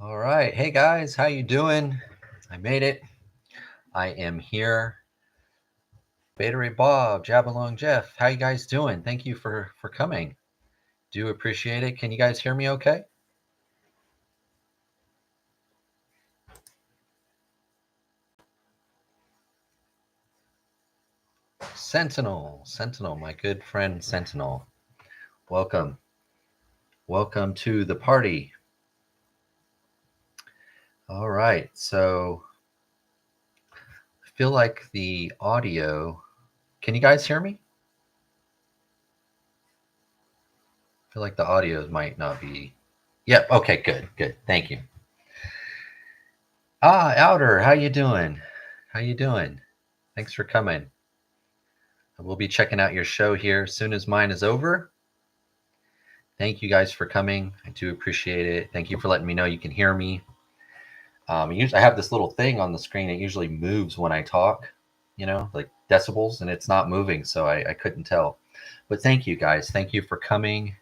All right. Hey guys, how you doing? I made it. I am here. Beta Ray Bob, Jabalong Jeff. How you guys doing? Thank you for coming. Do appreciate it. Can you guys hear me okay? Sentinel, my good friend Sentinel. Welcome. Welcome to the party. All right. So I feel like the audio. Can you guys hear me? I feel like the audio might not be. Yep. Okay, good. Thank you. Outer, how you doing? How you doing? Thanks for coming. We'll be checking out your show here as soon as mine is over. Thank you guys for coming. I do appreciate it. Thank you for letting me know you can hear me. Usually I have this little thing on the screen. It usually moves when I talk, like decibels, and it's not moving, so I couldn't tell. But thank you guys. Thank you for coming.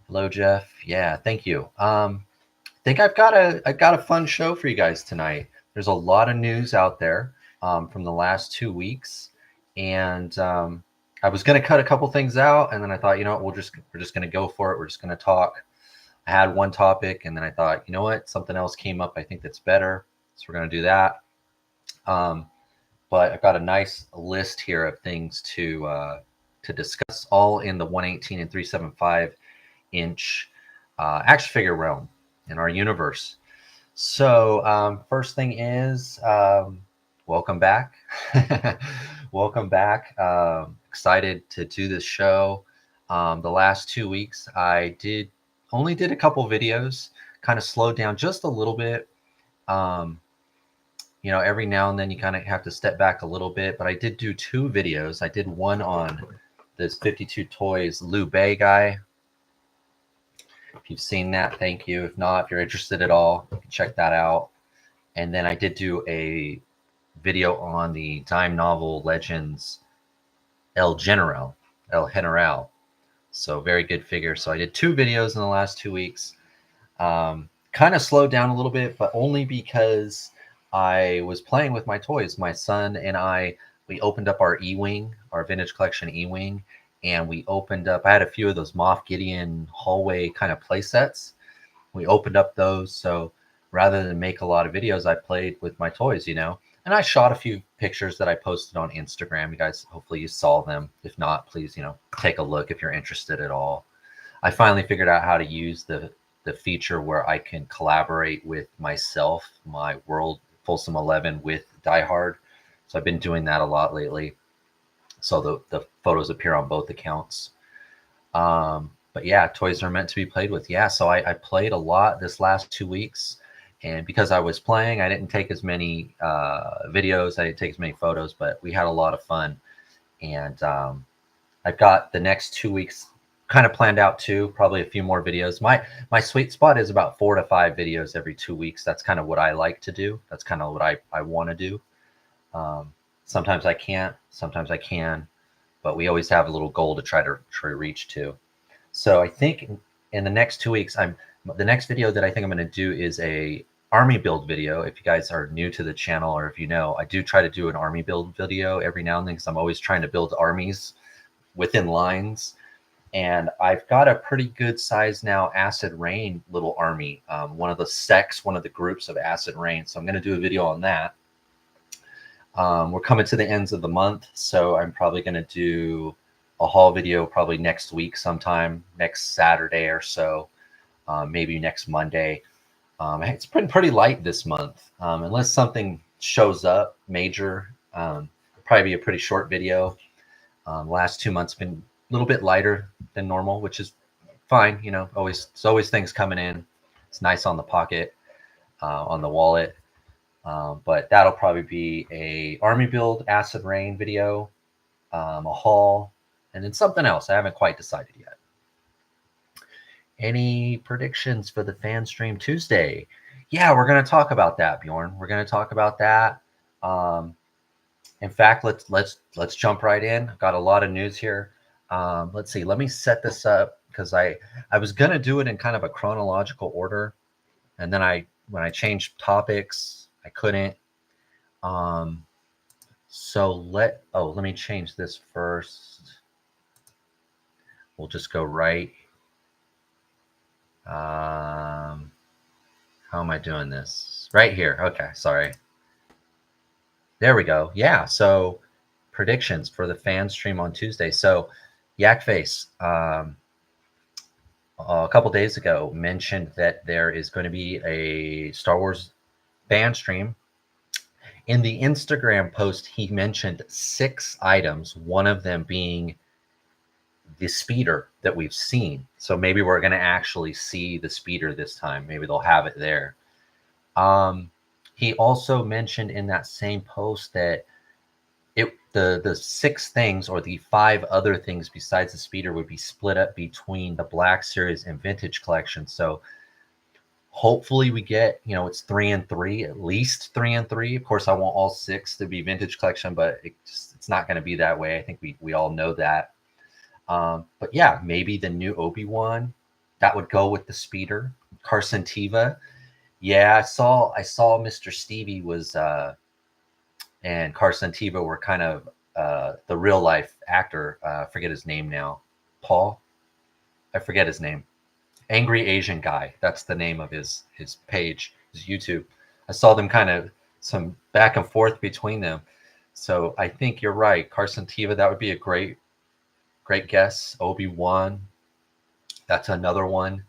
Hello, Jeff. Yeah, thank you. I think I've got a fun show for you guys tonight. There's a lot of news out there from the last 2 weeks, and I was going to cut a couple things out, and then I thought, we're just going to go for it. We're just going to talk. I had one topic, and then I thought, something else came up. I think that's better, so we're going to do that. But I've got a nice list here of things to discuss, all in the 118 and 375 inch action figure realm in our universe. So first thing is, welcome back. Welcome back. Excited to do this show. The last 2 weeks, I only did a couple videos, kind of slowed down just a little bit. Every now and then you kind of have to step back a little bit, but I did do 2 videos. I did one on this 52 Toys Liu Bei guy. If you've seen that, thank you. If not, if you're interested at all, you can check that out. And then I did do a video on the dime novel Legends El General. So very good figure. So I did 2 videos in the last 2 weeks. Kind of slowed down a little bit, but only because I was playing with my toys. My son and we opened up our E-Wing, our vintage collection E-Wing, and I had a few of those Moff Gideon hallway kind of play sets. We opened up those. So rather than make a lot of videos, I played with my toys, and I shot a few pictures that I posted on Instagram. You guys, hopefully you saw them. If not, please, take a look if you're interested at all. I finally figured out how to use the feature where I can collaborate with myself, my World Folsom 11 with Die Hard. So I've been doing that a lot lately. So the photos appear on both accounts. But yeah, toys are meant to be played with. Yeah, so I played a lot this last 2 weeks. And because I was playing, I didn't take as many videos. I didn't take as many photos, but we had a lot of fun. And I've got the next 2 weeks kind of planned out too, probably a few more videos. My sweet spot is about 4 to 5 videos every 2 weeks. That's kind of what I like to do. That's kind of what I want to do. Sometimes I can't, sometimes I can, but we always have a little goal to try to reach to. So I think in the next 2 weeks, the next video that I think I'm going to do is a army build video. If you guys are new to the channel, or if you know, I do try to do an army build video every now and then, because I'm always trying to build armies within lines. And I've got a pretty good size now Acid Rain little army, one of the groups of Acid Rain. So I'm going to do a video on that. We're coming to the ends of the month, so I'm probably going to do a haul video probably next week sometime, next Saturday or so, maybe next Monday. It's been pretty light this month, unless something shows up major. Probably be a pretty short video. Last 2 months been a little bit lighter than normal, which is fine. There's always things coming in. It's nice on the pocket, on the wallet. But that'll probably be a army build Acid Rain video, a haul, and then something else. I haven't quite decided yet. Any predictions for the Fan Stream Tuesday? Yeah, we're going to talk about that, Bjorn. We're going to talk about that. In fact, let's jump right in. I've got a lot of news here. Let's see. Let me set this up, because I was going to do it in kind of a chronological order. And then when I changed topics, I couldn't. So let me change this first. We'll just go right. How am I doing this? Right here. Okay, sorry. There we go. Yeah, so predictions for the fan stream on Tuesday. So Yakface, a couple days ago mentioned that there is going to be a Star Wars fan stream. In the Instagram post, he mentioned 6 items, one of them being the speeder that we've seen. So maybe we're going to actually see the speeder this time. Maybe they'll have it there. He also mentioned in that same post that the 6 things or the 5 other things besides the speeder would be split up between the Black Series and Vintage Collection. So hopefully we get, it's 3 and 3, at least 3 and 3. Of course, I want all 6 to be Vintage Collection, but it's not going to be that way. I think we all know that. But yeah, maybe the new Obi-Wan that would go with the speeder. Carson Teva. Yeah, I saw Mr. Stevie was and Carson Teva were kind of the real life actor. I forget his name now. Paul? I forget his name. Angry Asian Guy. That's the name of his page, his YouTube. I saw them kind of some back and forth between them. So I think you're right. Carson Teva, that would be a great guess. Obi-Wan, that's another one.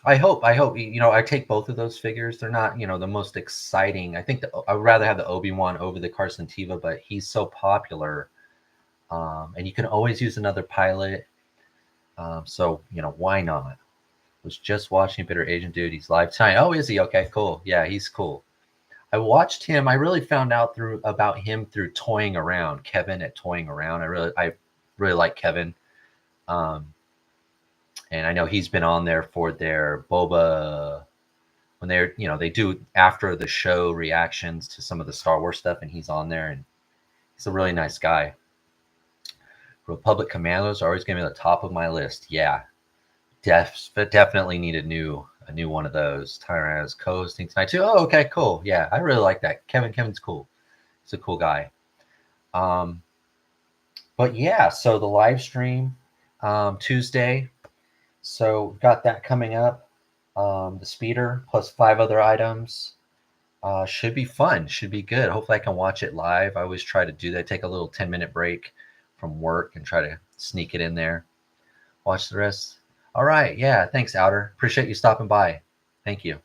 I hope, I take both of those figures. They're not, the most exciting. I think I would rather have the Obi-Wan over the Carson Teva, but he's so popular. And you can always use another pilot. So, why not? Was just watching Bitter Agent Dude. He's live tonight. Oh, is he? Okay, cool. Yeah, he's cool. I watched him. I really found out about him through Toying Around. Kevin at Toying Around. I really like Kevin. And I know he's been on there for their Boba when they're, they do after the show reactions to some of the Star Wars stuff, and he's on there, and he's a really nice guy. Republic Commandos are always going to be at the top of my list. Yeah, definitely need a new one of those. Tyrann's co-hosting tonight too. Oh, okay, cool. Yeah, I really like that. Kevin's cool. He's a cool guy. But yeah, so the live stream Tuesday. So we've got that coming up. The speeder plus 5 other items. Should be fun. Should be good. Hopefully I can watch it live. I always try to do that. Take a little 10-minute break from work and try to sneak it in there. Watch the rest. All right. Yeah. Thanks, Outer. Appreciate you stopping by. Thank you.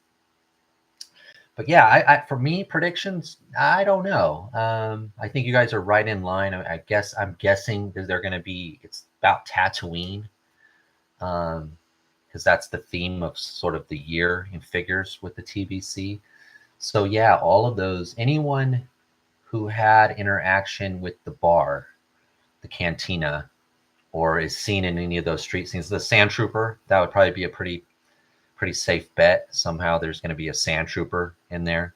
But yeah, for me, predictions, I don't know. I think you guys are right in line. I'm guessing that they're going to be, it's about Tatooine. Because that's the theme of sort of the year in figures with the TBC. So yeah, all of those, anyone who had interaction with the bar, the cantina, or is seen in any of those street scenes, the Sand Trooper, that would probably be a pretty safe bet. Somehow there's going to be a Sand Trooper in there.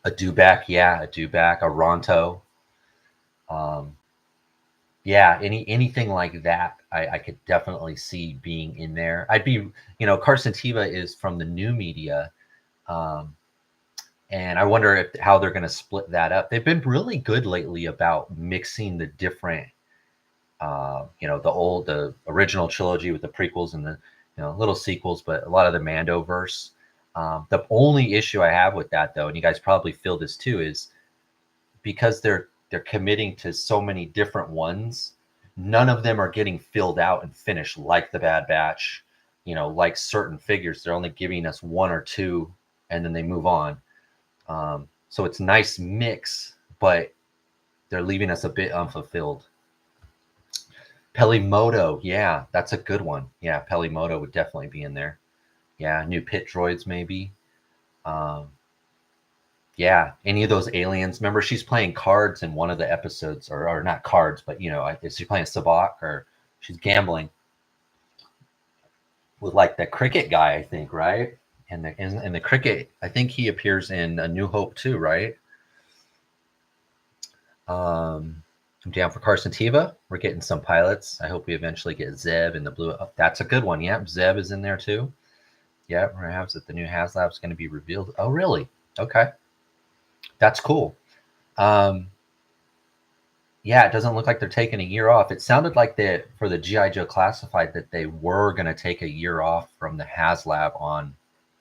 A Dewback, a Ronto. Yeah, anything like that, I could definitely see being in there. I'd be, Carson Teva is from the new media, and I wonder how they're going to split that up. They've been really good lately about mixing the different, the original trilogy with the prequels and the little sequels, but a lot of the Mandoverse. The only issue I have with that, though, and you guys probably feel this too, is because they're committing to so many different ones, none of them are getting filled out and finished like the Bad Batch, like certain figures. They're only giving us 1 or 2 and then they move on. So it's a nice mix, but they're leaving us a bit unfulfilled. Pelimoto, yeah, that's a good one. Yeah, Pelimoto would definitely be in there. Yeah, new pit droids maybe. Yeah, any of those aliens. Remember, she's playing cards in one of the episodes, or not cards, but is she playing Sabacc, or she's gambling with like the cricket guy, I think, right? And the cricket, I think he appears in A New Hope too, right? I'm down for Carson Teva. We're getting some pilots. I hope we eventually get Zeb in the blue. Oh, that's a good one. Yeah, Zeb is in there too. Yeah, perhaps that the new HasLab is going to be revealed. Oh, really? Okay, that's cool. Um, yeah, it doesn't look like they're taking a year off. It sounded like that for the GI Joe Classified that they were going to take a year off from the HasLab on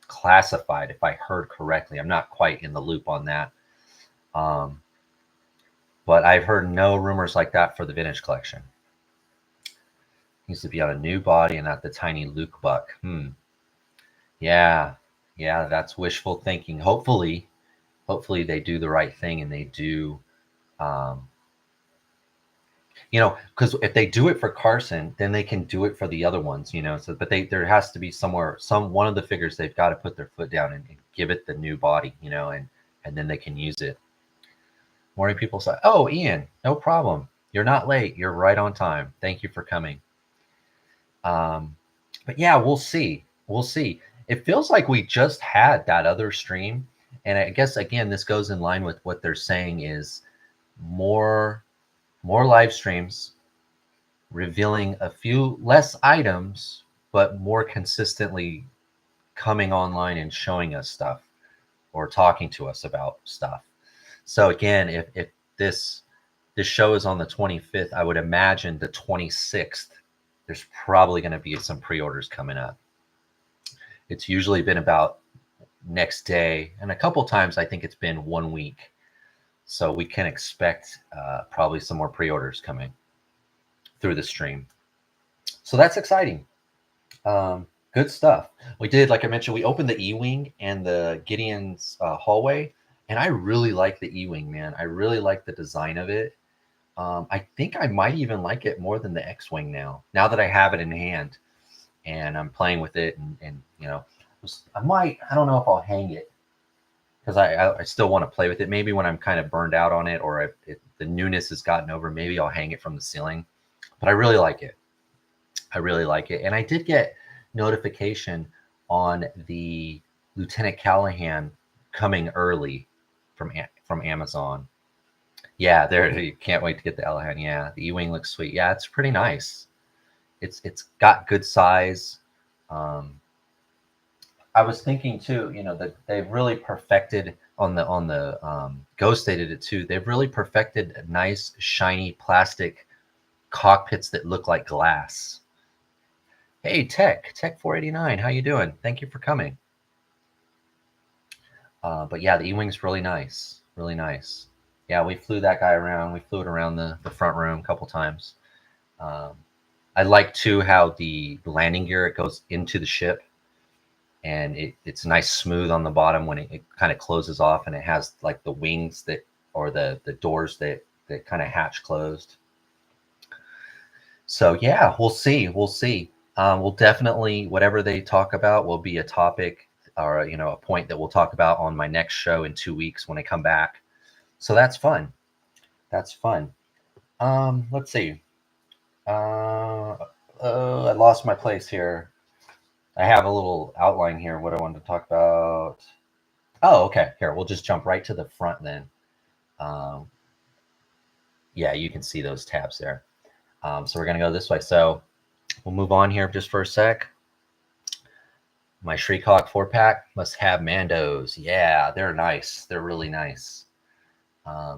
Classified, if I heard correctly. I'm not quite in the loop on that. Um, but I've heard no rumors like that for the Vintage Collection. Needs to be on a new body and not the tiny Luke Buck. Yeah, yeah, that's wishful thinking. Hopefully they do the right thing and they do, um, because if they do it for Carson, then they can do it for the other ones, So, but there has to be somewhere, one of the figures they've got to put their foot down and give it the new body, and then they can use it. Morning people say, "Oh, Ian, no problem. You're not late. You're right on time. Thank you for coming." But yeah, we'll see. We'll see. It feels like we just had that other stream, and I guess again, this goes in line with what they're saying is more live streams revealing a few less items, but more consistently coming online and showing us stuff or talking to us about stuff. So again, if this show is on the 25th, I would imagine the 26th, there's probably going to be some pre-orders coming up. It's usually been about next day, and a couple times I think it's been 1 week. So we can expect probably some more pre-orders coming through the stream. So that's exciting. Good stuff. We did, like I mentioned, we opened the E-Wing and the Gideon's hallway, and I really like the E-Wing, man. I really like the design of it. I think I might even like it more than the X-Wing now that I have it in hand and I'm playing with it. And I don't know if I'll hang it because I still want to play with it. Maybe when I'm kind of burned out on it or the newness has gotten over, maybe I'll hang it from the ceiling. But I really like it. I really like it. And I did get notification on the Lieutenant Callahan coming early from Amazon. Yeah, there you can't wait to get the Callahan. Yeah, the E-Wing looks sweet. Yeah, it's pretty nice. It's got good size. I was thinking too, that they've really perfected on the Ghost. They did it too. They've really perfected nice shiny plastic cockpits that look like glass. Hey, Tech 489, how you doing? Thank you for coming. But yeah, the E-Wing's really nice, really nice. Yeah, we flew that guy around. We flew it around the front room a couple times. I like too how the landing gear, it goes into the ship, and it's nice smooth on the bottom when it kind of closes off, and it has like the wings or the doors that kind of hatch closed. So yeah, we'll see. We'll definitely, whatever they talk about will be a topic or a point that we'll talk about on my next show in 2 weeks when I come back. So that's fun. Let's see. I lost my place here. I have a little outline here what I wanted to talk about. Oh, okay. Here, we'll just jump right to the front then. Yeah, you can see those tabs there. So we're going to go this way. So we'll move on here just for a sec. My Shriek-Hawk 4-pack must have Mandos. Yeah, they're nice. They're really nice. I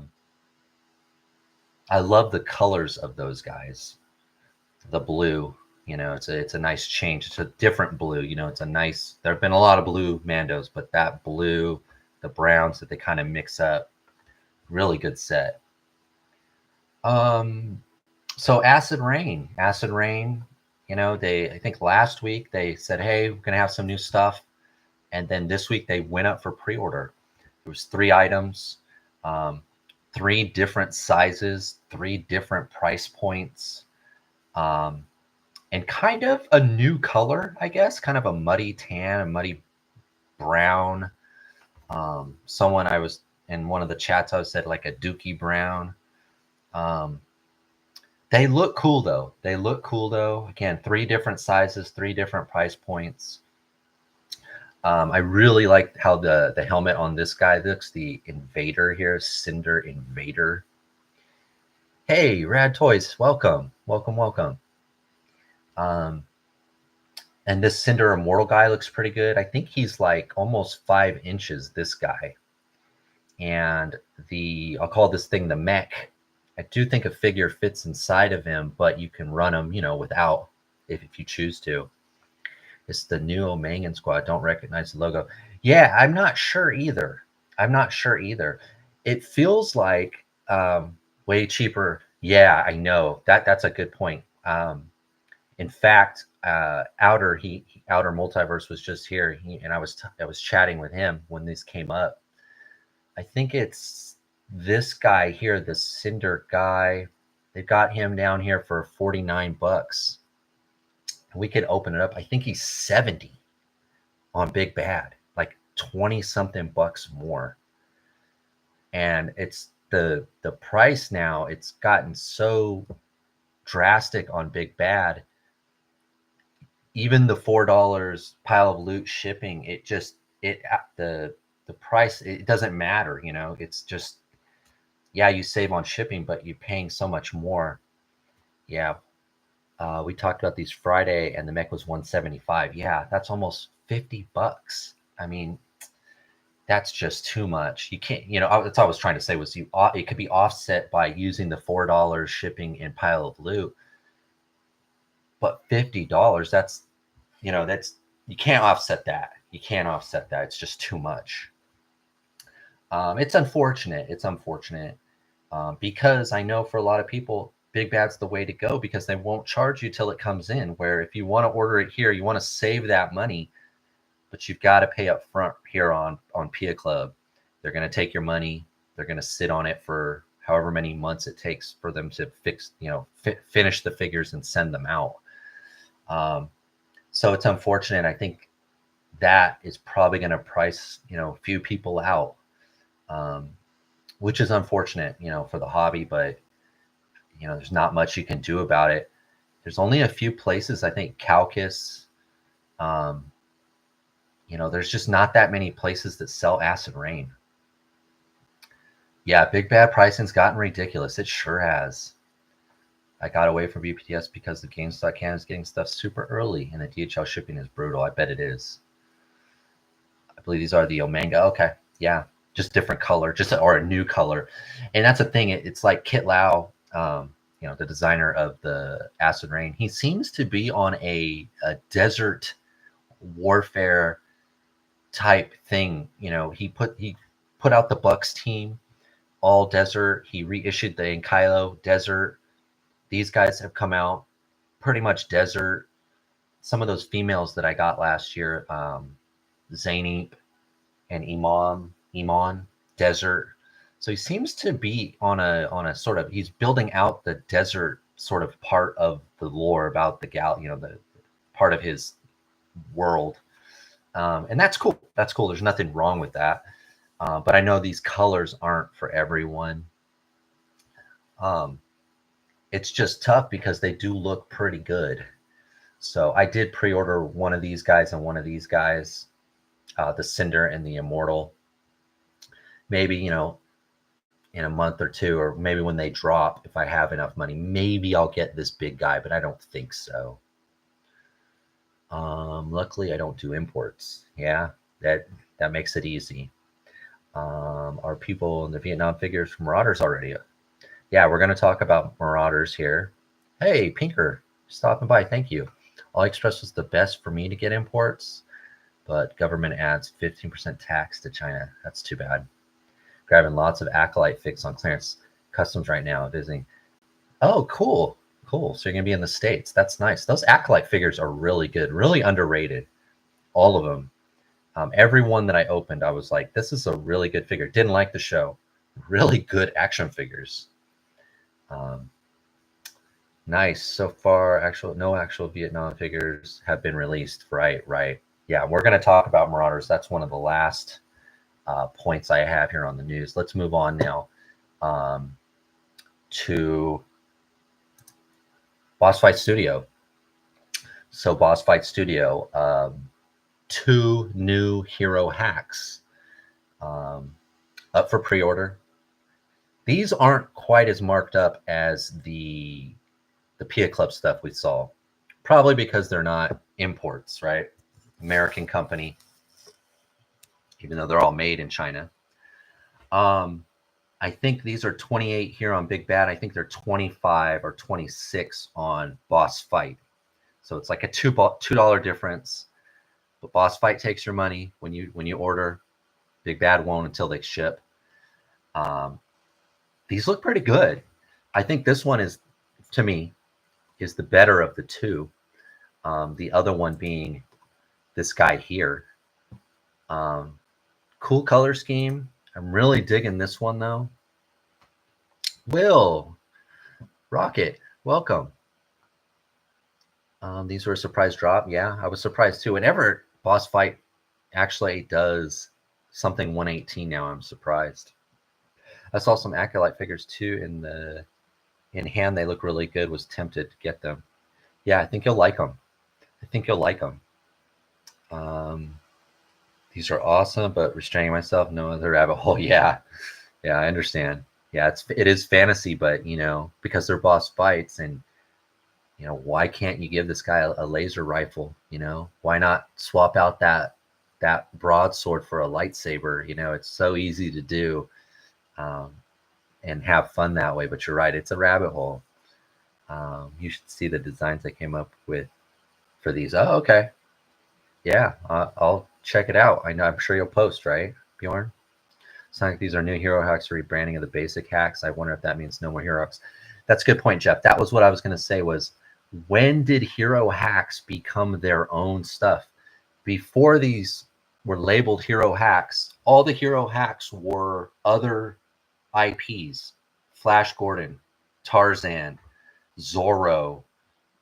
love the colors of those guys. The blue, it's a nice change. It's a different blue. It's a nice. There have been a lot of blue Mandos, but that blue, the browns that they kind of mix up, really good set. So Acid Rain. I think last week they said, hey, we're gonna have some new stuff, and then this week they went up for pre-order. There was 3 items, 3 different sizes, 3 different price points, and kind of a new color, I guess, kind of a muddy tan, a muddy brown. Someone I was in one of the chats, I said like a dookie brown. They look cool though. Again, 3 different sizes, 3 different price points. I really like how the helmet on this guy looks. The Invader here, Cinder Invader. Hey, Rad Toys, welcome. And this Cinder Immortal guy looks pretty good. I think he's like almost 5 inches, this guy. And I'll call this thing the mech. I do think a figure fits inside of him, but you can run him, without, if you choose to. It's the new Omegan squad. Don't recognize the logo. Yeah, I'm not sure either. It feels like way cheaper. Yeah, I know. That's a good point. In fact, Outer Multiverse was just here, and I was chatting with him when this came up. I think it's this guy here, the Cinder guy. They got him down here for $49. We could open it up. I think he's 70 on Big Bad, like 20 something bucks more. And it's the price now, it's gotten so drastic on Big Bad. Even the $4 pile of loot shipping, the price, it doesn't matter, it's just, yeah, you save on shipping, but you're paying so much more. Yeah. We talked about these Friday, and the mech was $175. Yeah, that's almost $50. I mean, that's just too much. You can't, that's all I was trying to say was it could be offset by using the $4 shipping and pile of loot. But $50, that's you can't offset that. It's just too much. It's unfortunate. Because I know for a lot of people, Big Bad's the way to go, because they won't charge you till it comes in. Where if you want to order it here, you want to save that money, but you've got to pay up front here on Pia Club. They're going to take your money. They're going to sit on it for however many months it takes for them to finish the figures and send them out. So it's unfortunate. I think that is probably going to price, a few people out, which is unfortunate, for the hobby, but there's not much you can do about it. There's only a few places, I think Calcus, there's just not that many places that sell Acid Rain. Yeah, Big Bad pricing's gotten ridiculous. It sure has. I got away from BPTS because the GameStop can is getting stuff super early, and the DHL shipping is brutal. I bet it is. I believe these are the Omega. Okay, yeah, just different color, or a new color. And that's the thing. It's like Kit Lau, the designer of the Acid Rain. He seems to be on a desert warfare type thing. He put out the Bucks team, all desert. He reissued the Enkylo desert. These guys have come out pretty much desert. Some of those females that I got last year, Zainib and Iman, desert. So he seems to be on a sort of, he's building out the desert sort of part of the lore about the the part of his world. And that's cool. There's nothing wrong with that. But I know these colors aren't for everyone. It's just tough because they do look pretty good. So I did pre-order one of these guys and one of these guys, the Cinder and the Immortal. Maybe, in a month or two, or maybe when they drop, if I have enough money, maybe I'll get this big guy, but I don't think so. Luckily, I don't do imports. Yeah, that makes it easy. Are people in the Vietnam figures from Marauders already? Yeah, we're going to talk about Marauders here. Hey, Pinker, stopping by. Thank you. AliExpress was the best for me to get imports, but government adds 15% tax to China. That's too bad. Grabbing lots of Acolyte figs on clearance customs right now, visiting. Oh, cool. So you're going to be in the States. That's nice. Those Acolyte figures are really good, really underrated. All of them. Every one that I opened, I was like, this is a really good figure. Didn't like the show. Really good action figures. Nice. So far, no actual Vietnam figures have been released. Right. Yeah, we're going to talk about Marauders. That's one of the last points I have here on the news. Let's move on now to Boss Fight Studio. So Boss Fight Studio, 2 new hero hacks up for pre-order. These aren't quite as marked up as the Pia Club stuff we saw, probably because they're not imports, right? American company, even though they're all made in China. I think these are 28 here on Big Bad. I think they're 25 or 26 on Boss Fight. So it's like a $2 difference. But Boss Fight takes your money when you order. Big Bad won't until they ship. These look pretty good. I think this one is, to me, is the better of the two. The other one being this guy here. Cool color scheme. I'm really digging this one though. Will Rocket, welcome. These were a surprise drop. Yeah, I was surprised too. Whenever Boss Fight actually does something 118 now, I'm surprised. I saw some Acolyte figures too in hand. They look really good. Was tempted to get them. Yeah, I think you'll like them. I think you'll like them. These are awesome, but restraining myself, no other rabbit hole. Yeah, I understand. Yeah, it is fantasy, but because they're boss fights, and why can't you give this guy a laser rifle? Why not swap out that broadsword for a lightsaber? It's so easy to do, and have fun that way. But you're right, it's a rabbit hole. You should see the designs I came up with for these. Oh, okay. Yeah, I'll check it out. I'm sure you'll post, right, Bjorn? Sounds like these are new hero hacks, rebranding of the basic hacks. I wonder if that means no more hero hacks. That's a good point, Jeff. That was what I was going to say was, when did hero hacks become their own stuff? Before these were labeled hero hacks, all the hero hacks were other IPs. Flash Gordon, Tarzan, Zorro.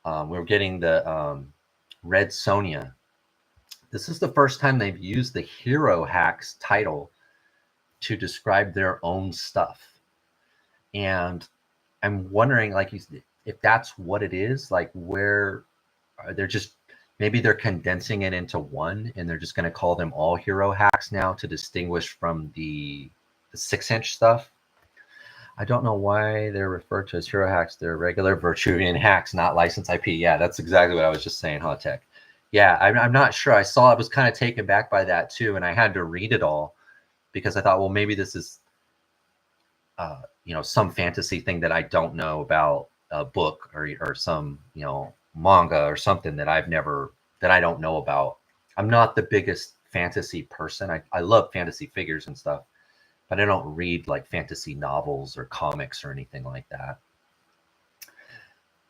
We were getting the Red Sonja. This is the first time they've used the hero hacks title to describe their own stuff. And I'm wondering, like, if that's what it is, like, where they're just, maybe they're condensing it into one, and they're just going to call them all hero hacks now to distinguish from the 6-inch stuff. I don't know why they're referred to as hero hacks. They're regular Vitruvian hacks, not licensed IP. Yeah, that's exactly what I was just saying, Hot Tech. Yeah, I'm not sure. I was kind of taken back by that too, and I had to read it all because I thought, well, maybe this is, some fantasy thing that I don't know about, a book or some, manga or something that I don't know about. I'm not the biggest fantasy person. I love fantasy figures and stuff, but I don't read like fantasy novels or comics or anything like that.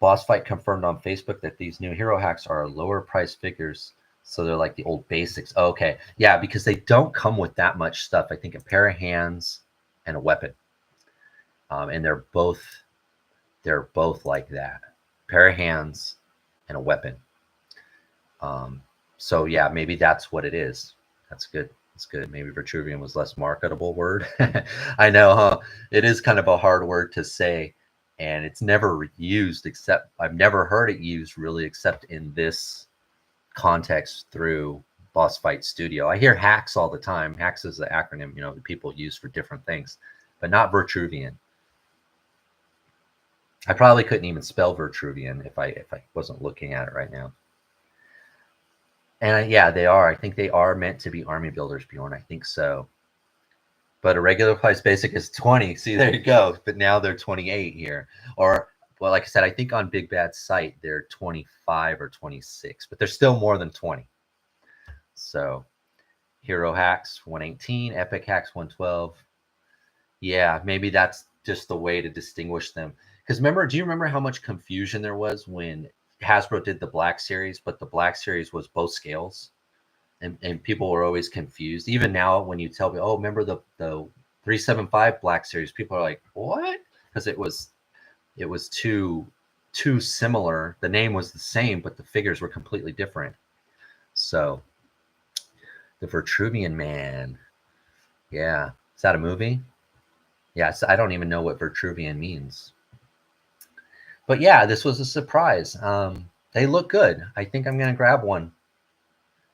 Boss Fight confirmed on Facebook that these new hero hacks are lower price figures, so they're like the old basics. Oh, okay, yeah, because they don't come with that much stuff. I think a pair of hands and a weapon, and they're both like that. Pair of hands and a weapon. So yeah, maybe that's what it is. That's good. That's good. Maybe Vitruvian was less marketable word. I know, huh? It is kind of a hard word to say. And it's never used, except I've never heard it used really except in this context through Boss Fight Studio. I hear hacks all the time. Hacks is the acronym, that people use for different things, but not Vitruvian. I probably couldn't even spell Vitruvian if I wasn't looking at it right now. And yeah, they are. I think they are meant to be army builders, Bjorn. I think so. But a regular price basic is 20. See, there you go. But now they're 28 here. Or, well, like I said, I think on Big Bad's site, they're 25 or 26. But they're still more than 20. So, Hero Hacks, 118. Epic Hacks, 112. Yeah, maybe that's just the way to distinguish them. Because do you remember how much confusion there was when Hasbro did the Black Series, but the Black Series was both scales? And people were always confused. Even now, when you tell me, oh, remember the 375 Black Series, people are like, what? Because it was too similar. The name was the same, but the figures were completely different. So, the Vitruvian Man. Yeah. Is that a movie? Yeah, so I don't even know what Vitruvian means. But yeah, this was a surprise. They look good. I think I'm going to grab one.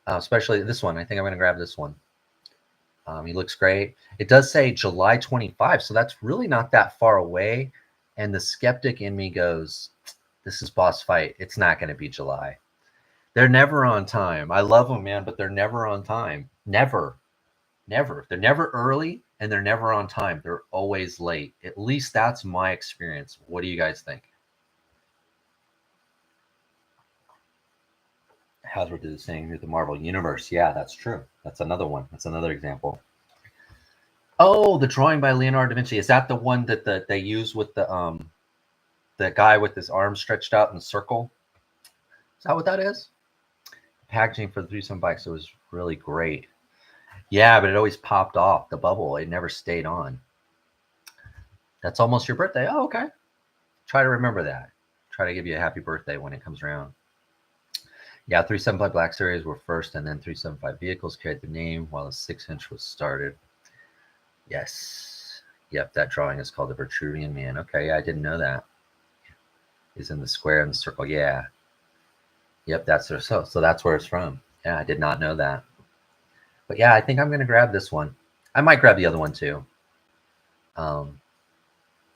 Especially this one. I think I'm going to grab this one. He looks great. It does say July 25, so that's really not that far away. And the skeptic in me goes, this is Boss Fight. It's not going to be July. They're never on time. I love them, man, but they're never on time. Never. Never. They're never early and they're never on time. They're always late. At least that's my experience. What do you guys think? Hasbro did the same with the Marvel Universe. Yeah, that's true. That's another one. That's another example. Oh, the drawing by Leonardo da Vinci. Is that the one that they use with the guy with his arms stretched out in the circle? Is that what that is? Packaging for the 3-7 bike, so it was really great. Yeah, but it always popped off the bubble. It never stayed on. That's almost your birthday. Oh, okay. Try to remember that. Try to give you a happy birthday when it comes around. Yeah, 375 Black Series were first, and then 375 vehicles carried the name while the 6-inch was started. Yes. Yep, that drawing is called the Vitruvian Man. Okay, yeah, I didn't know that. Is in the square and the circle. Yeah. Yep, that's so that's where it's from. Yeah, I did not know that. But yeah, I think I'm going to grab this one. I might grab the other one too.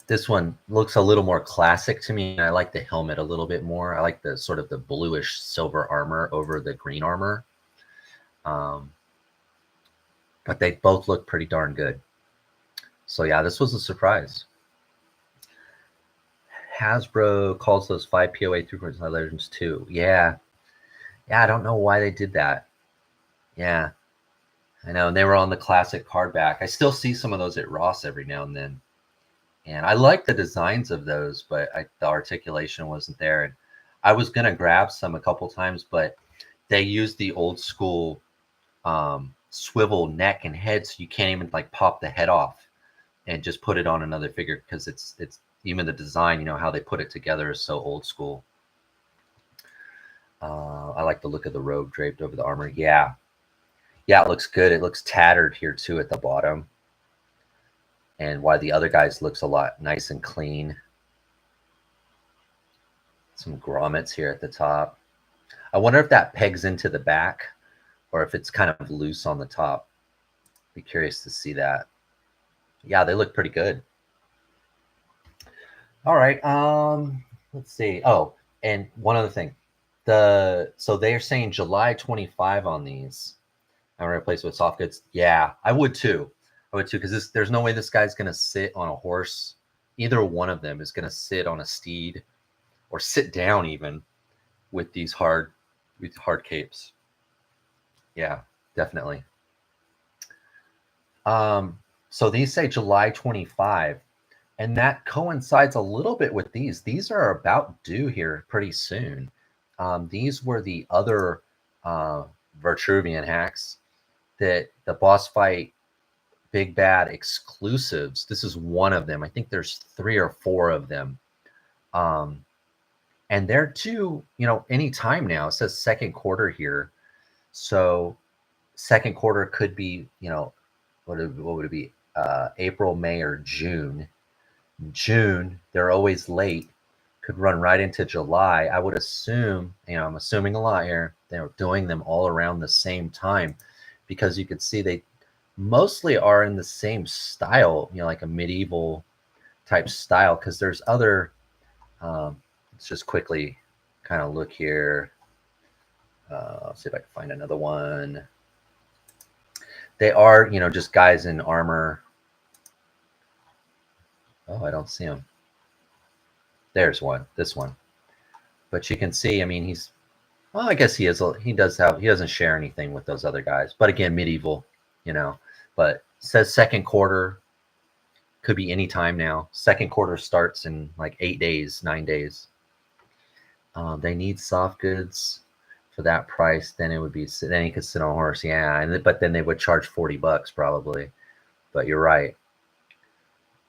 This one looks a little more classic to me. I like the helmet a little bit more. I like the sort of the bluish silver armor over the green armor. But they both look pretty darn good. So yeah, this was a surprise. Hasbro calls those 5 POA 3/4 Legends too. Yeah. Yeah, I don't know why they did that. Yeah. I know. And they were on the classic card back. I still see some of those at Ross every now and then. And I like the designs of those, but the articulation wasn't there. And I was going to grab some a couple times, but they used the old school swivel neck and head, so you can't even like pop the head off and just put it on another figure, because it's even the design, you know, how they put it together is so old school. I like the look of the robe draped over the armor. Yeah. Yeah, it looks good. It looks tattered here too at the bottom. And why the other guys looks a lot nice and clean. Some grommets here at the top. I wonder if that pegs into the back or if it's kind of loose on the top. Be curious to see that. Yeah, they look pretty good. All right. Let's see. Oh, and one other thing. So they are saying July 25 on these. I'm gonna replace it with soft goods. Yeah, I would too. I would too, because there's no way this guy's gonna sit on a horse. Either one of them is gonna sit on a steed or sit down even with these hard capes. Yeah, definitely. So these say July 25, and that coincides a little bit with these. These are about due here pretty soon. These were the other Vitruvian hacks that the boss fight big bad exclusives. This is one of them. I think there's 3 or 4 of them. And they're due, you know, any time now. It says second quarter here. So second quarter could be, you know, what would it be? April, May, or June. June, they're always late. Could run right into July. I would assume, you know, I'm assuming a lot here, they're doing them all around the same time, because you could see they mostly are in the same style, you know, like a medieval type style, because there's other, let's just quickly kind of look here. Let's see if I can find another one. They are, you know, just guys in armor. Oh, I don't see him. There's one, this one. But you can see, I mean, he's, well, I guess he doesn't share anything with those other guys. But again, medieval, you know. But says second quarter, could be any time now. Second quarter starts in like 8 days, 9 days. They need soft goods for that price. Then it would be, then he could sit on a horse. Yeah, but then they would charge $40 probably. But you're right.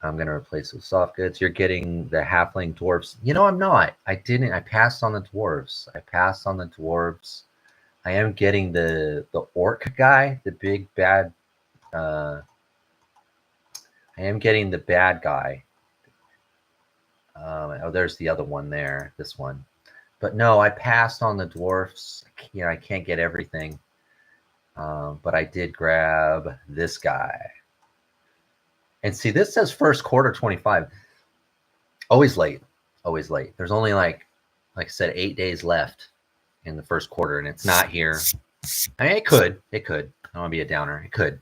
I'm going to replace it with soft goods. You're getting the halfling dwarves. You know, I'm not. I passed on the dwarves. I am getting the orc guy, the big bad. I am getting the bad guy. Oh, there's the other one there. This one. But no, I passed on the dwarfs. You know, I can't get everything. But I did grab this guy. And see, this says first quarter 25. Always late. Always late. There's only like I said, 8 days left. in the first quarter, and it's not here. I mean, it could. I don't want to be a downer. It could,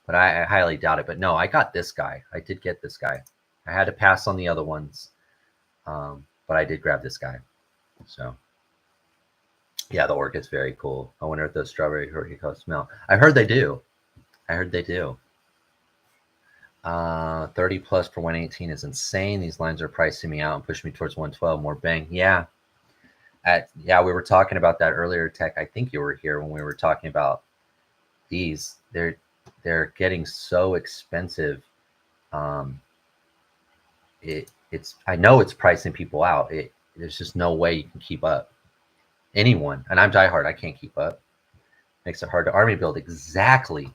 but I highly doubt it. But no, I got this guy. I did get this guy. I had to pass on the other ones, but I did grab this guy. So yeah, the orchid's very cool. I wonder if the strawberry horticulture smell. I heard they do. 30 plus for 118 is insane. These lines are pricing me out and pushing me towards 112. More bang. Yeah. We were talking about that earlier, Tech. I think you were here when we were talking about these. They're getting so expensive. It's I know it's pricing people out. There's just no way you can keep up. Anyone, and I'm diehard, I can't keep up. Makes it hard to army build. Exactly.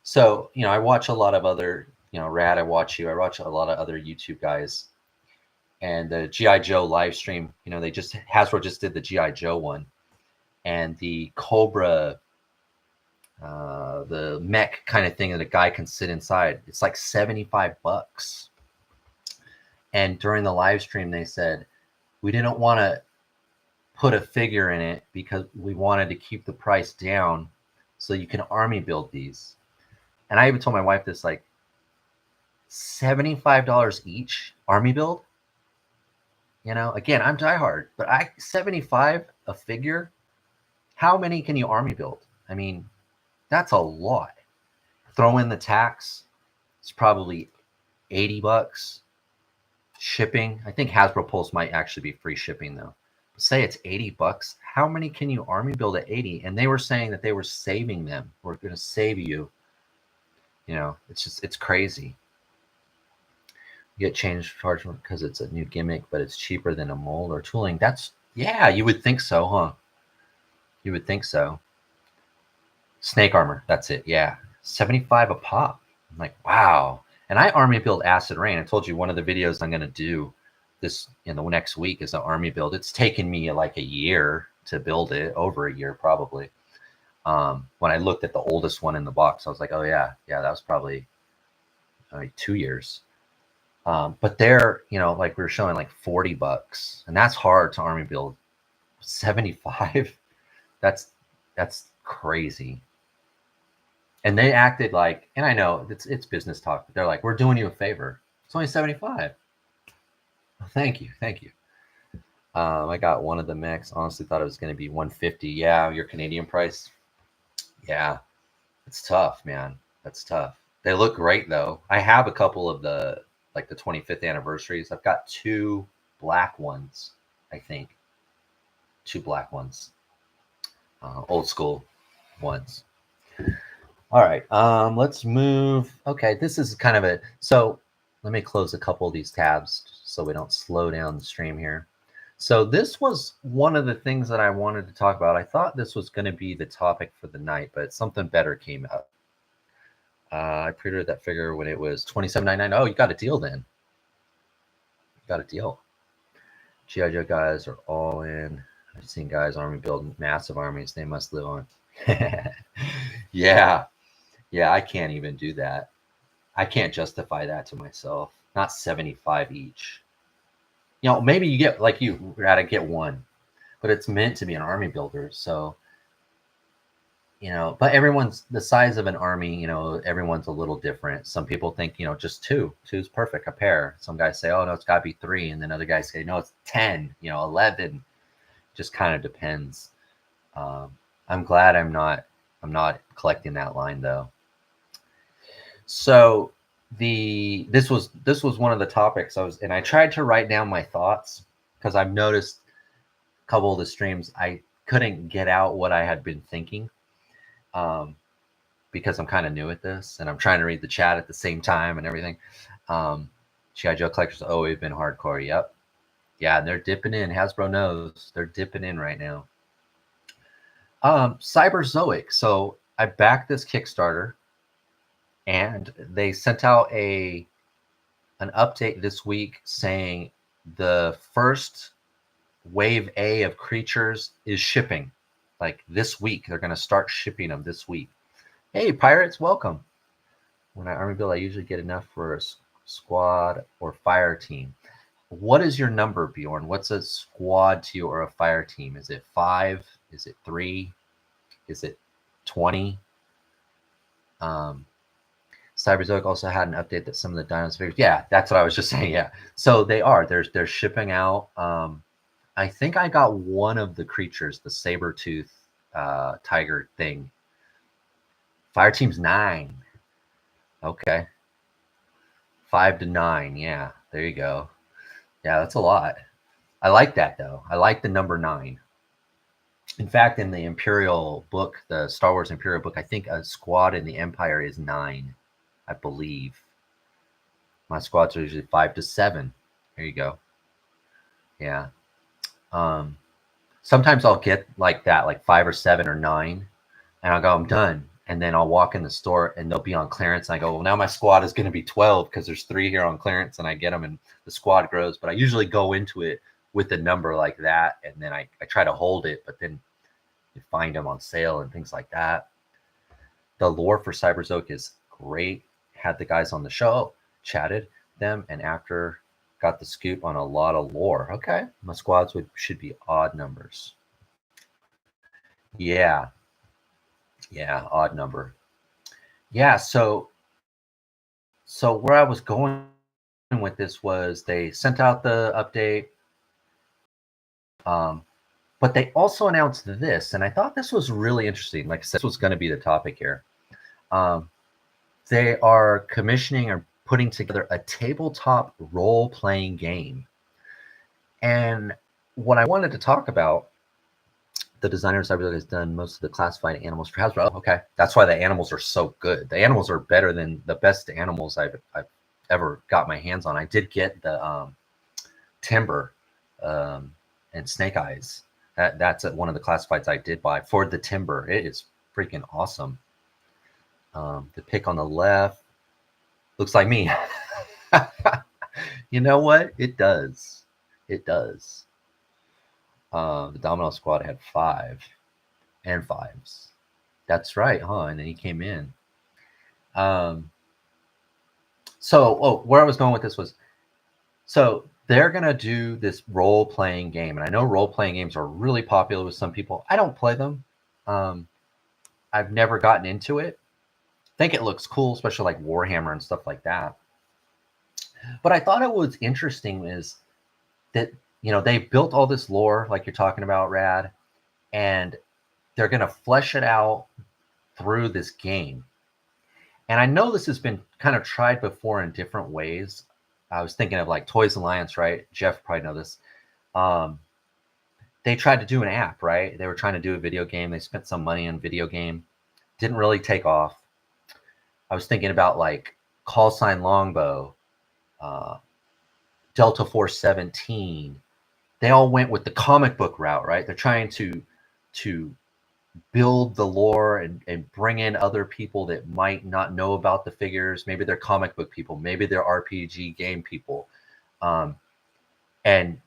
So, I watch a lot of other, Rad, I watch you. I watch a lot of other YouTube guys. And the G.I. Joe live stream, Hasbro just did the G.I. Joe one. And the Cobra, the mech kind of thing that a guy can sit inside, it's like $75. And during the live stream, they said, we didn't want to put a figure in it because we wanted to keep the price down so you can army build these. And I even told my wife this, like, $75 each army build. Again, I'm diehard, but $75 a figure. How many can you army build? I mean, that's a lot. Throw in the tax, it's probably $80. Shipping, I think Hasbro Pulse might actually be free shipping though. Say it's $80. How many can you army build at 80? And they were saying that they were saving them. We're going to save you. It's crazy. You get change charge because it's a new gimmick, but it's cheaper than a mold or tooling. You would think so, huh? You would think so. Snake armor, that's it. Yeah, $75 a pop. I'm like, wow. And I army build Acid Rain. I told you one of the videos I'm going to do this in the next week is an army build. It's taken me like a year to build it, over a year probably. When I looked at the oldest one in the box, I was like, oh yeah, that was probably 2 years. But they're, like we were showing, like $40, and that's hard to army build. 75, that's crazy. And they acted like, and I know it's business talk, but they're like, we're doing you a favor. It's only 75. Well, thank you. I got one of the mechs. Honestly, thought it was going to be 150. Yeah, your Canadian price. Yeah, it's tough, man. That's tough. They look great though. I have a couple of the 25th anniversaries. I've got 2 black ones, I think. 2 black ones. Old school ones. All right, let's move. Okay, this is kind of so let me close a couple of these tabs so we don't slow down the stream here. So this was one of the things that I wanted to talk about. I thought this was going to be the topic for the night, but something better came up. I pre-ordered that figure when it was $27.99. Oh, you got a deal then. You got a deal. G.I. Joe guys are all in. I've seen guys army build massive armies. They must live on. Yeah, I can't even do that. I can't justify that to myself. Not 75 each. Maybe you get, like you had to get one, but it's meant to be an army builder. So, but everyone's the size of an army, everyone's a little different. Some people think, just 2. 2's perfect, a pair. Some guys say, oh no, it's got to be 3. And then other guys say, no, it's 10, 11. Just kind of depends. I'm glad I'm not collecting that line though. So this was one of the topics I tried to write down my thoughts because I've noticed a couple of the streams I couldn't get out what I had been thinking, because I'm kind of new at this and I'm trying to read the chat at the same time and everything. G.I. Joe collectors always been hardcore. Yep. Yeah, and they're dipping in. Hasbro knows they're dipping in right now. Cyberzoic. So I backed this Kickstarter, and they sent out an update this week saying the first wave A of creatures is shipping. Like this week, they're going to start shipping them this week. Hey, pirates, welcome. When I army build, I usually get enough for a squad or fire team. what is your number, Bjorn? What's a squad to you or a fire team? Is it 5? Is it 3? Is it 20? Cyberzoic also had an update that some of the dinos figures. Yeah, that's what I was just saying. Yeah, so they are. They're shipping out. I think I got one of the creatures, the saber tooth tiger thing. Fire team's 9. Okay, 5 to 9. Yeah, there you go. Yeah, that's a lot. I like that though. I like the number 9. In fact, in the Imperial book, the Star Wars Imperial book, I think a squad in the Empire is 9, I believe. My squads are usually 5 to 7. There you go. Yeah. Sometimes I'll get like that, like 5 or 7 or 9, and I'll go, I'm done. And then I'll walk in the store and they'll be on clearance. And I go, well, now my squad is going to be 12 because there's 3 here on clearance, and I get them and the squad grows. But I usually go into it with a number like that, and then I try to hold it, but then you find them on sale and things like that. The lore for Cyberzoic is great. Had the guys on the show, chatted them, and after got the scoop on a lot of lore. Okay, my squads should be odd numbers. Yeah, odd number. Yeah, so where I was going with this was they sent out the update, but they also announced this, and I thought this was really interesting. Like I said, this was going to be the topic here. They are commissioning or putting together a tabletop role-playing game. And what I wanted to talk about, the designer of Cyberzoic has done most of the classified animals for Hasbro. Oh, okay, that's why the animals are so good. The animals are better than the best animals I've ever got my hands on. I did get the Timber and Snake Eyes. That's one of the classifieds I did buy for the Timber. It is freaking awesome. The pick on the left looks like me. You know what? It does. It does. The Domino Squad had 5 and 5s. That's right, huh? And then he came in. Where I was going with this was, so they're going to do this role-playing game. And I know role-playing games are really popular with some people. I don't play them. I've never gotten into it. I think it looks cool, especially like Warhammer and stuff like that. But I thought it was interesting is that, they built all this lore like you're talking about, Rad, and they're going to flesh it out through this game. And I know this has been kind of tried before in different ways. I was thinking of like Toys Alliance, right? Jeff probably know this. They tried to do an app, right? They were trying to do a video game. They spent some money on video game. Didn't really take off. I was thinking about like Call Sign Longbow, Delta Force 17. They all went with the comic book route, right? They're trying to build the lore and bring in other people that might not know about the figures. Maybe they're comic book people, maybe they're RPG game people, and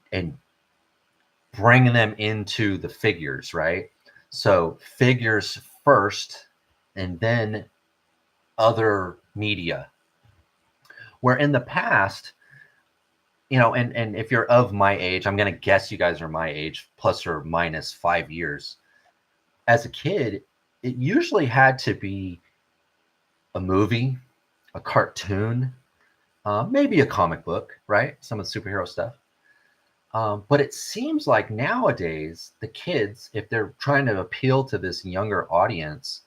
bring them into the figures, right? So figures first, and then other media. Where in the past, and if you're of my age, I'm going to guess you guys are my age, plus or minus 5 years. As a kid, it usually had to be a movie, a cartoon, maybe a comic book, right? Some of the superhero stuff. But it seems like nowadays, the kids, if they're trying to appeal to this younger audience,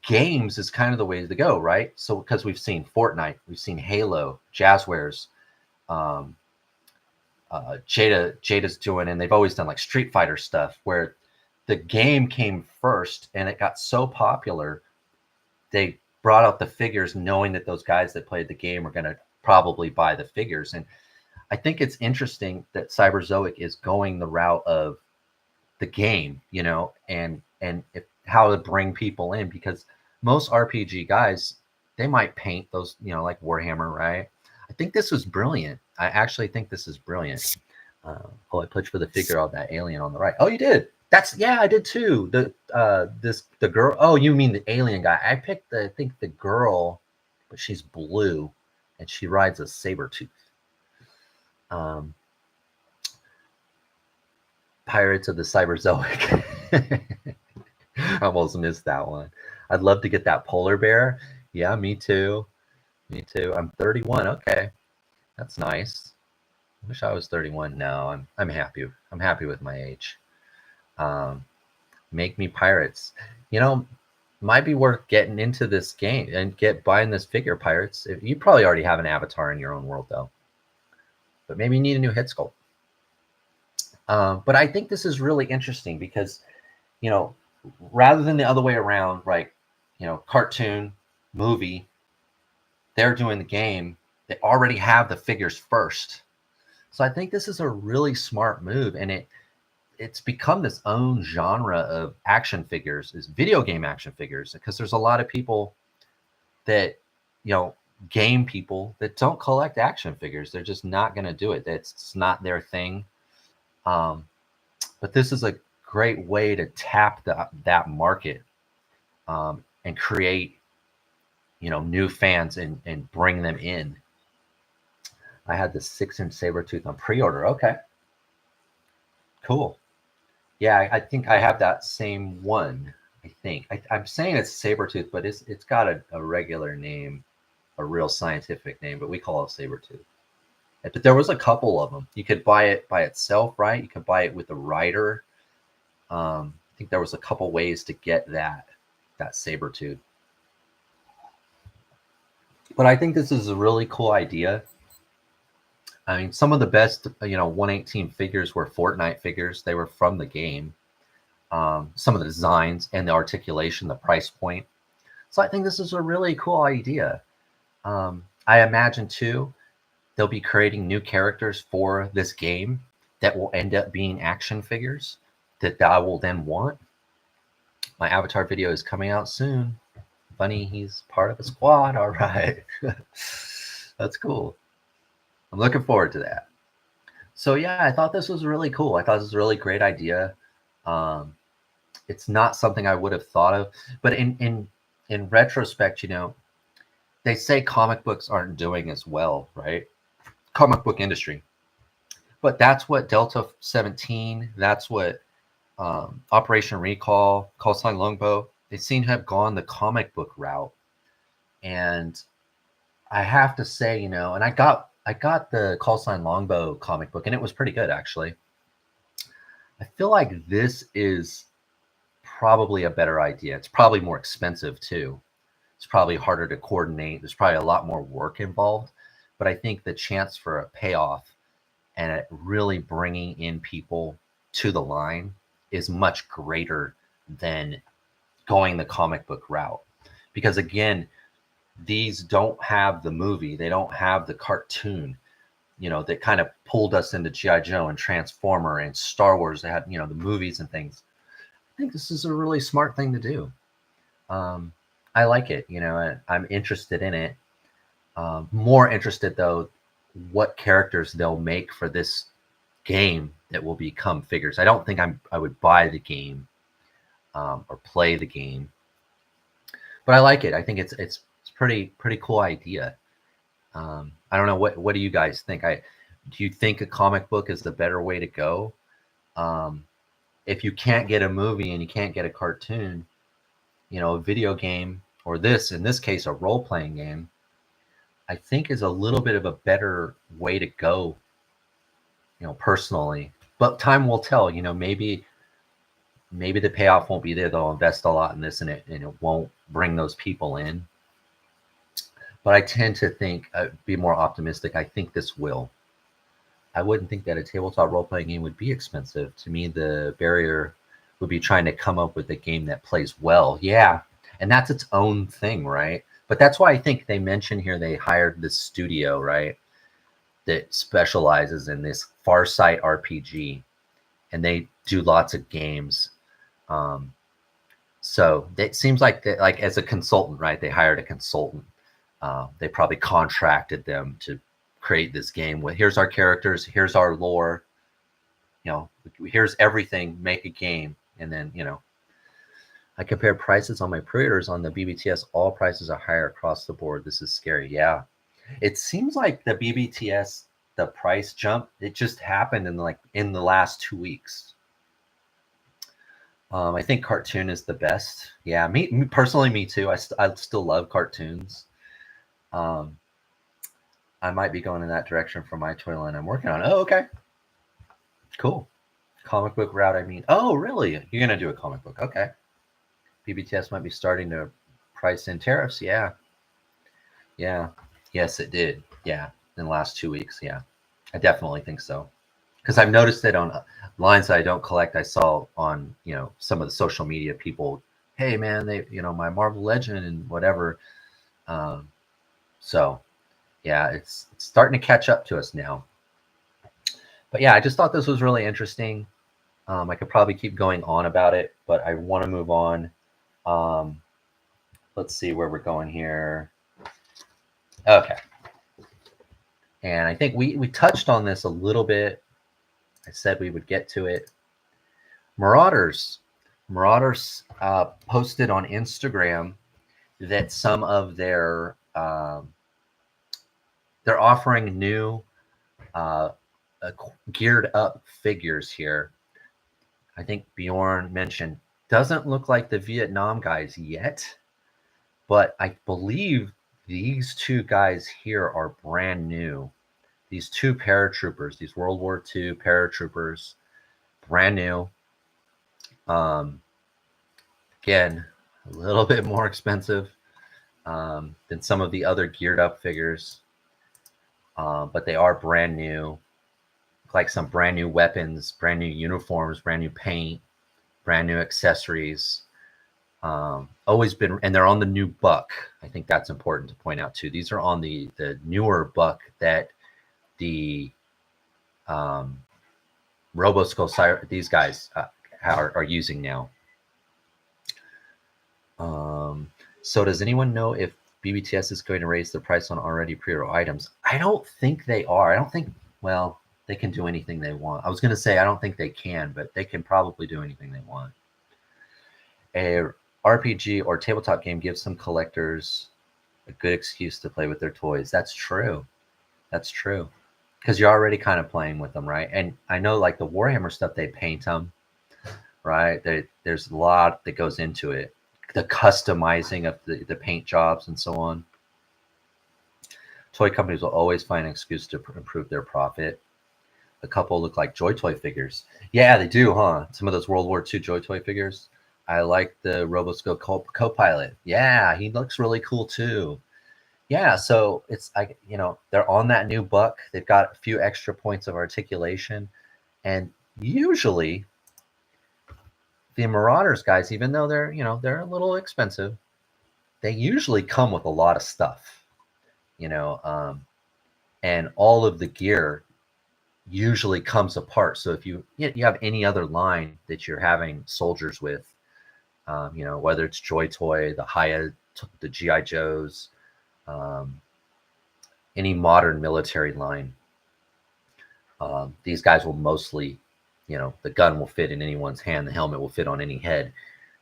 games is kind of the way to go, right? So because we've seen Fortnite, we've seen Halo, Jazzwares, Jada's doing, and they've always done like Street Fighter stuff where the game came first and it got so popular, they brought out the figures knowing that those guys that played the game were going to probably buy the figures. And I think it's interesting that Cyberzoic is going the route of the game, and how to bring people in, because most RPG guys, they might paint those, like Warhammer, right? I think this was brilliant. I actually think this is brilliant. I pushed for the figure of that alien on the right. Oh, you did. I did too. The girl. Oh, you mean the alien guy? I picked I think the girl, but she's blue, and she rides a saber tooth. Um, Pirates of the Cyberzoic. I almost missed that one. I'd love to get that polar bear. Yeah, me too. Me too. I'm 31. Okay, that's nice. I wish I was 31. No, I'm happy. I'm happy with my age. Um, make me pirates. You know, might be worth getting into this game and buying this figure, pirates. If you probably already have an avatar in your own world though, but maybe you need a new head sculpt. But I think this is really interesting because, you know, rather than the other way around, right? You know, cartoon, movie, they're doing the game. They already have the figures first. So I think this is a really smart move, and it's become this own genre of action figures, is video game action figures, because there's a lot of people that, you know, game people that don't collect action figures. They're just not going to do it. That's not their thing. But this is a great way to tap that market, and create, you know, new fans and bring them in. I had the 6-inch Sabretooth on pre-order. Okay, cool. Yeah, I think I have that same one. I think I'm saying it's Sabretooth, but it's got a regular name, a real scientific name, but we call it Sabretooth. But there was a couple of them. You could buy it by itself, right? You could buy it with a rider. I think there was a couple ways to get that Sabretooth. But I think this is a really cool idea. I mean, some of the best, you know, 118 figures were Fortnite figures. They were from the game. Some of the designs and the articulation, the price point. So I think this is a really cool idea. I imagine too, they'll be creating new characters for this game that will end up being action figures that I will then want. My avatar video is coming out soon. Bunny, he's part of the squad. All right. That's cool. I'm looking forward to that. So yeah, I thought this was really cool. I thought this was a really great idea. It's not something I would have thought of, but in retrospect, you know, they say comic books aren't doing as well, right? Comic book industry, but that's what Delta 17. That's what Operation Recall, Call Sign Longbow. They seem to have gone the comic book route, and I have to say, you know, and I got the Call Sign Longbow comic book, and it was pretty good actually. I feel like this is probably a better idea. It's probably more expensive too. It's probably harder to coordinate. There's probably a lot more work involved, but I think the chance for a payoff and it really bringing in people to the line is much greater than going the comic book route. Because again, these don't have the movie, they don't have the cartoon, you know, that kind of pulled us into G.I. Joe and Transformer and Star Wars. They had, you know, the movies and things. I think this is a really smart thing to do. I like it, you know, I'm interested in it. More interested though, what characters they'll make for this game that will become figures. I don't think I would buy the game or play the game, but I like it. I think it's pretty cool idea. I don't know, what do you guys think? Do you think a comic book is the better way to go? If you can't get a movie and you can't get a cartoon, you know, a video game, or this, in this case, a role-playing game, I think is a little bit of a better way to go, you know, personally. But time will tell, you know, maybe the payoff won't be there. They'll invest a lot in this and it won't bring those people in. But I tend to think, be more optimistic. I think this will. I wouldn't think that a tabletop role-playing game would be expensive. To me, the barrier would be trying to come up with a game that plays well. Yeah, and that's its own thing, right? But that's why I think they mention here they hired this studio, right, that specializes in this Farsight RPG, and they do lots of games. So it seems like like as a consultant, right? They hired a consultant. They probably contracted them to create this game with, here's our characters, here's our lore, you know, here's everything, make a game. And then, you know, I compare prices on my pre-orders on the BBTS. All prices are higher across the board. This is scary. Yeah. It seems like the BBTS the price jump, it just happened in the last 2 weeks. I think cartoon is the best. Yeah, me personally, me too. I still love cartoons. Um, I might be going in that direction for my toy line I'm working on. Oh, okay. Cool. Comic book route, I mean. Oh, really? You're going to do a comic book. Okay. BBTS might be starting to price in tariffs. Yeah. Yeah. Yes, it did. Yeah. In the last 2 weeks. Yeah. I definitely think so. Because I've noticed it on lines that I don't collect. I saw on, some of the social media people, hey, man, my Marvel Legend and whatever. So, yeah, it's starting to catch up to us now. But yeah, I just thought this was really interesting. I could probably keep going on about it, but I want to move on. Let's see where we're going here. Okay. And I think we touched on this a little bit. I said we would get to it. Marauders posted on Instagram that some of they're offering new geared up figures here. I think Bjorn mentioned doesn't look like the Vietnam guys yet, but I believe these two guys here are brand new. These two paratroopers, these World War II paratroopers, brand new. Again, a little bit more expensive than some of the other geared up figures, but they are brand new. Like some brand new weapons, brand new uniforms, brand new paint, brand new accessories. Always been, and they're on the new buck. I think that's important to point out too. These are on the newer buck that the Roboskull, these guys are using now. So does anyone know if BBTS is going to raise the price on already pre-order items? I don't think they are. I don't think, well, they can do anything they want. I was going to say I don't think they can, but they can probably do anything they want. A RPG or tabletop game gives some collectors a good excuse to play with their toys. That's true. That's true. Because you're already kind of playing with them, right? And I know like the Warhammer stuff, they paint them, right? There's a lot that goes into it. The customizing of the paint jobs and so on. Toy companies will always find an excuse to improve their profit. A couple look like Joy Toy figures. Yeah, they do, huh? Some of those World War II Joy Toy figures. I like the Roboskull co-pilot. Yeah, he looks really cool too. Yeah, so it's like, they're on that new buck. They've got a few extra points of articulation. And usually the Marauders guys, even though they're a little expensive, they usually come with a lot of stuff, and all of the gear usually comes apart. So if you have any other line that you're having soldiers with, whether it's Joy Toy, the Hiya, the GI Joes, any modern military line, these guys will mostly, the gun will fit in anyone's hand, the helmet will fit on any head,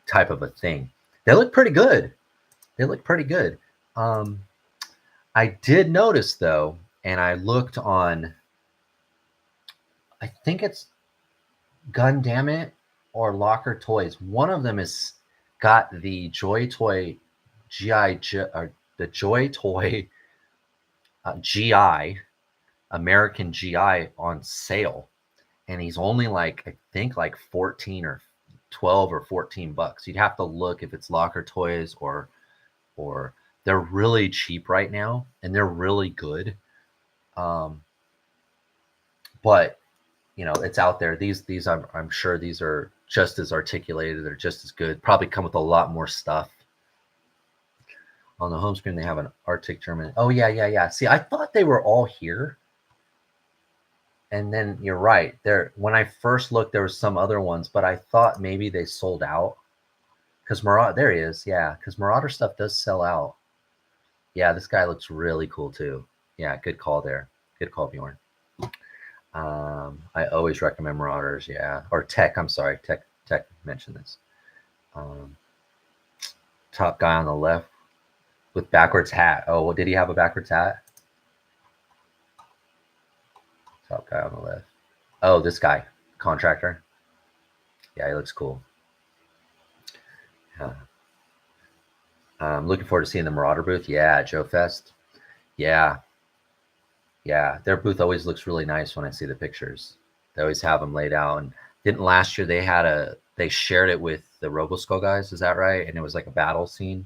type of a thing. They look pretty good. I did notice though, and I looked on, I think it's Gundamit or Locker Toys. One of them has got the Joy Toy GI or the Joy Toy GI, American GI on sale, and he's only like, I think like 14 or 12 or 14 bucks. You'd have to look if it's Locker Toys or they're really cheap right now and they're really good. But it's out there. These I'm sure these are just as articulated. They're just as good. Probably come with a lot more stuff. On the home screen, they have an Arctic German. Oh yeah. See, I thought they were all here. And then you're right. When I first looked, there was some other ones, but I thought maybe they sold out. Because there he is. Yeah, because Marauder stuff does sell out. Yeah, this guy looks really cool too. Yeah, good call there. Good call, Bjorn. I always recommend Marauders. Yeah, or Tech. I'm sorry, Tech mentioned this. Top guy on the left with backwards hat. Oh, did he have a backwards hat? Top guy on the left. Oh, this guy, contractor. Yeah, he looks cool. Yeah. I'm looking forward to seeing the Marauder booth. Yeah, Joe Fest. Yeah, yeah. Their booth always looks really nice when I see the pictures. They always have them laid out. And didn't last year they shared it with the Roboskull guys? Is that right? And it was like a battle scene.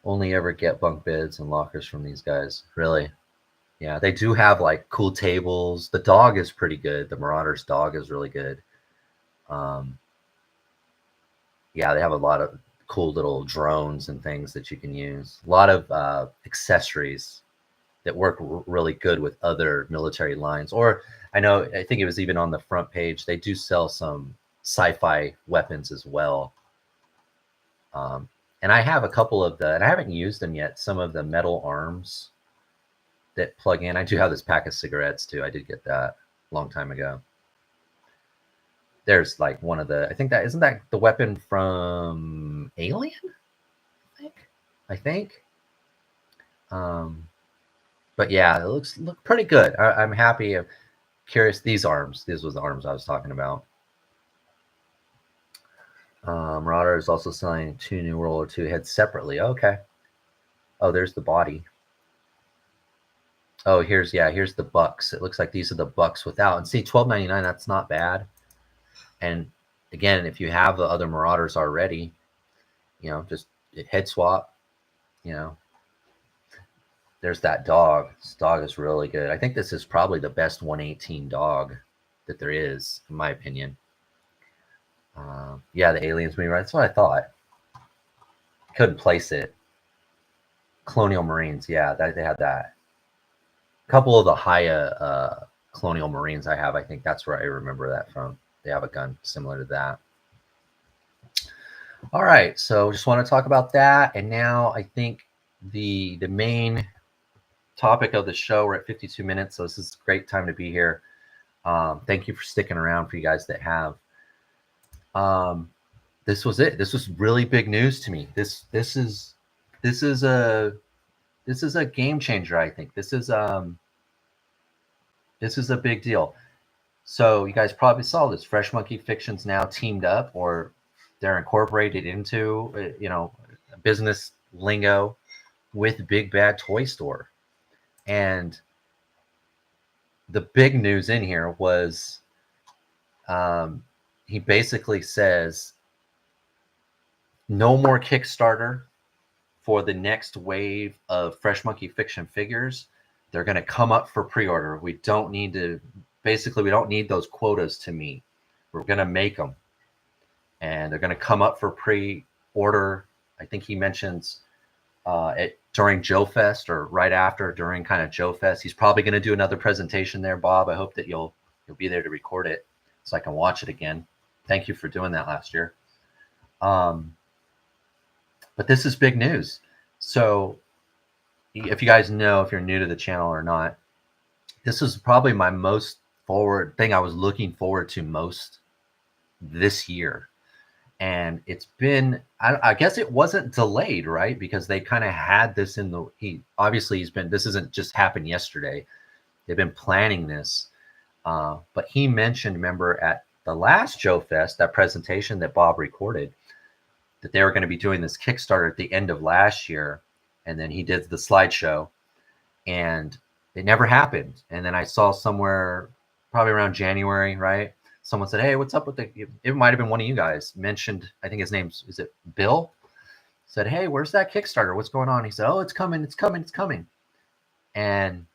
Only ever get bunk beds and lockers from these guys. Really? Yeah, they do have like cool tables. The dog is pretty good. The Marauders dog is really good. Um, yeah, they have a lot of cool little drones and things that you can use. A lot of accessories that work really good with other military lines. Or I think it was even on the front page. They do sell some sci-fi weapons as well. And I have a couple of and I haven't used them yet. Some of the metal arms that plug in. I do have this pack of cigarettes too. I did get that a long time ago. There's like one of the, I think that isn't that the weapon from Alien? I think. But yeah, it look pretty good. I'm happy. I'm curious. These arms. These was the arms I was talking about. Marauder is also selling 2 New World War II heads separately. Okay. Oh, there's the body. Oh, here's the bucks. It looks like these are the bucks without. And see, $12.99. That's not bad. And again, if you have the other Marauders already, just head swap. There's that dog. This dog is really good. I think this is probably the best 118 dog that there is, in my opinion. Yeah, the aliens movie. That's what I thought. Couldn't place it. Colonial Marines. Yeah, they had that. A couple of the Haya Colonial Marines I have. I think that's where I remember that from. They have a gun similar to that. All right, so just want to talk about that. And now I think the main topic of the show, we're at 52 minutes, so this is a great time to be here. Thank you for sticking around, for you guys that have. This was it. This was really big news to me. This is a game changer. I think this is a big deal. So you guys probably saw this. Fresh Monkey Fiction's now teamed up, or they're incorporated into business lingo with Big Bad Toy Store. And the big news in here was he basically says no more Kickstarter for the next wave of Fresh Monkey Fiction figures. They're going to come up for pre-order. We don't need those quotas to meet. We're going to make them. And they're going to come up for pre-order. I think he mentions during Joe Fest, or right after, during kind of Joe Fest. He's probably going to do another presentation there, Bob. I hope that you'll be there to record it so I can watch it again. Thank you for doing that last year. But this is big news. So if you guys know, if you're new to the channel or not, this is probably my most forward thing I was looking forward to most this year. And it's been, I guess it wasn't delayed, right? Because they kind of had this this isn't just happened yesterday. They've been planning this. But he mentioned, remember, at the last Joe Fest, that presentation that Bob recorded, that they were going to be doing this Kickstarter at the end of last year. And then he did the slideshow, and it never happened. And then I saw somewhere, probably around January, right? Someone said, hey, what's up with it might have been one of you guys mentioned, I think his name's, is it Bill? Said, hey, where's that Kickstarter? What's going on? He said, oh, it's coming. And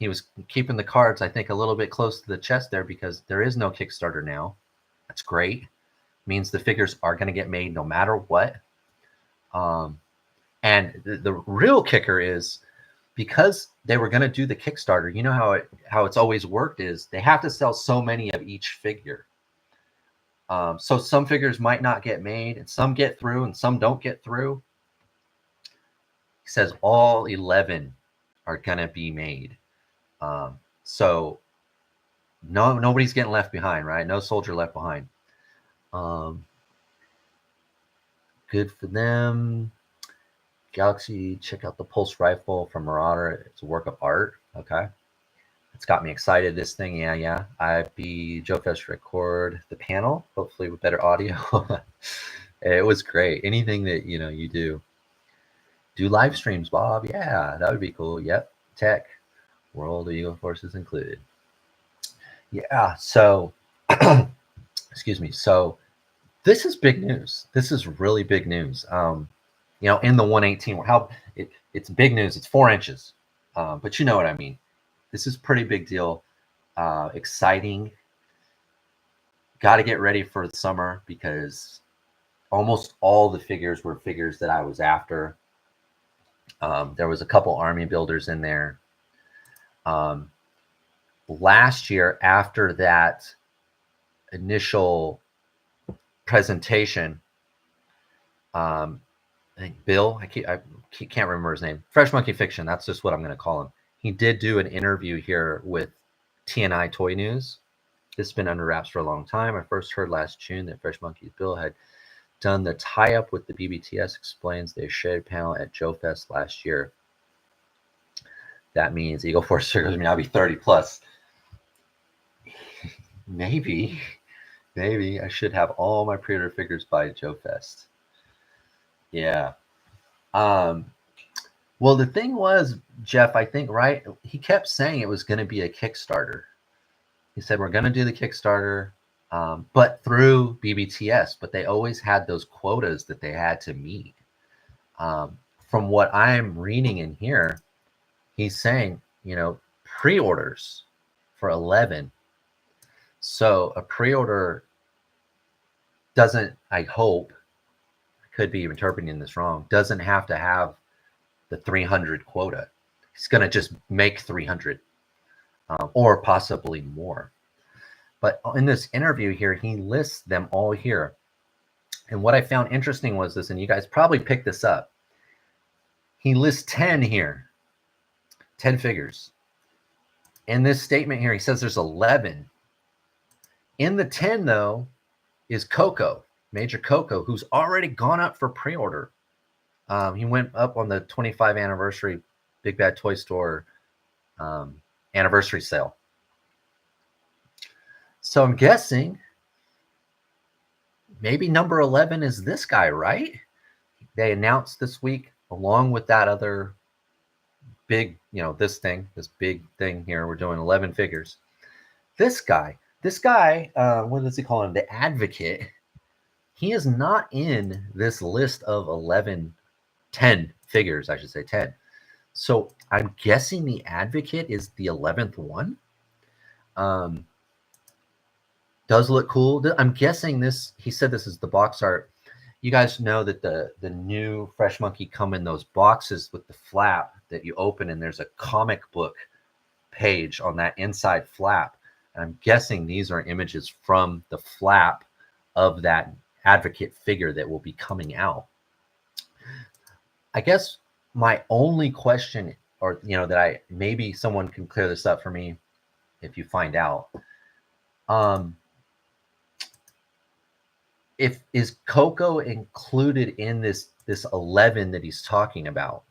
he was keeping the cards, I think, a little bit close to the chest there, because there is no Kickstarter now. That's great. Means the figures are going to get made no matter what. And the real kicker is, because they were going to do the Kickstarter, you know how it's always worked is they have to sell so many of each figure. So some figures might not get made, and some get through, and some don't get through. He says all 11 are going to be made. So nobody's getting left behind, right? No soldier left behind. Good for them. Galaxy, check out the pulse rifle from Marauder. It's a work of art. Okay. It's got me excited. This thing, yeah. I'd be Joe Fest record the panel, hopefully with better audio. It was great. Anything that you do live streams, Bob. Yeah, that would be cool. Yep, tech, World of Eagle Forces included. Yeah. So, excuse me. So this is big news. This is really big news. In the 118, it's big news. It's 4 inches, but you know what I mean. This is pretty big deal. Exciting. Got to get ready for the summer because almost all the figures were figures that I was after. There was a couple army builders in there. Last year, after that initial presentation, I think Bill, I can't remember his name. Fresh Monkey Fiction. That's just what I'm going to call him. He did do an interview here with TNI Toy News. This has been under wraps for a long time. I first heard last June that Fresh Monkey's Bill had done the tie-up with the BBTS. Explains they shared panel at Joe Fest last year. That means Eagle Force figures may now be 30 plus. Maybe I should have all my pre-order figures by Joe Fest. Yeah. Well, the thing was, Jeff, I think, right? He kept saying it was going to be a Kickstarter. He said, we're going to do the Kickstarter, but through BBTS, but they always had those quotas that they had to meet. From what I'm reading in here, he's saying, pre-orders for 11. So a pre-order doesn't, I hope, I could be interpreting this wrong, doesn't have to have the 300 quota. He's going to just make 300 or possibly more. But in this interview here, he lists them all here. And what I found interesting was this, and you guys probably picked this up. He lists 10 here, 10 figures. In this statement here, he says there's 11. In the 10, though, is Coco, Major Coco, who's already gone up for pre-order. He went up on the 25th anniversary Big Bad Toy Store anniversary sale. So I'm guessing maybe number 11 is this guy, right? They announced this week, along with that other big, this big thing here. We're doing 11 figures. This guy, what does he call him? The Advocate. He is not in this list of 10 figures, I should say 10. So I'm guessing the Advocate is the 11th one. Does look cool. I'm guessing this, he said this is the box art. You guys know that the new Fresh Monkey come in those boxes with the flap that you open, and there's a comic book page on that inside flap. And I'm guessing these are images from the flap of that Advocate figure that will be coming out. I guess my only question, or that maybe someone can clear this up for me if you find out. If is Coco included in this 11 that he's talking about,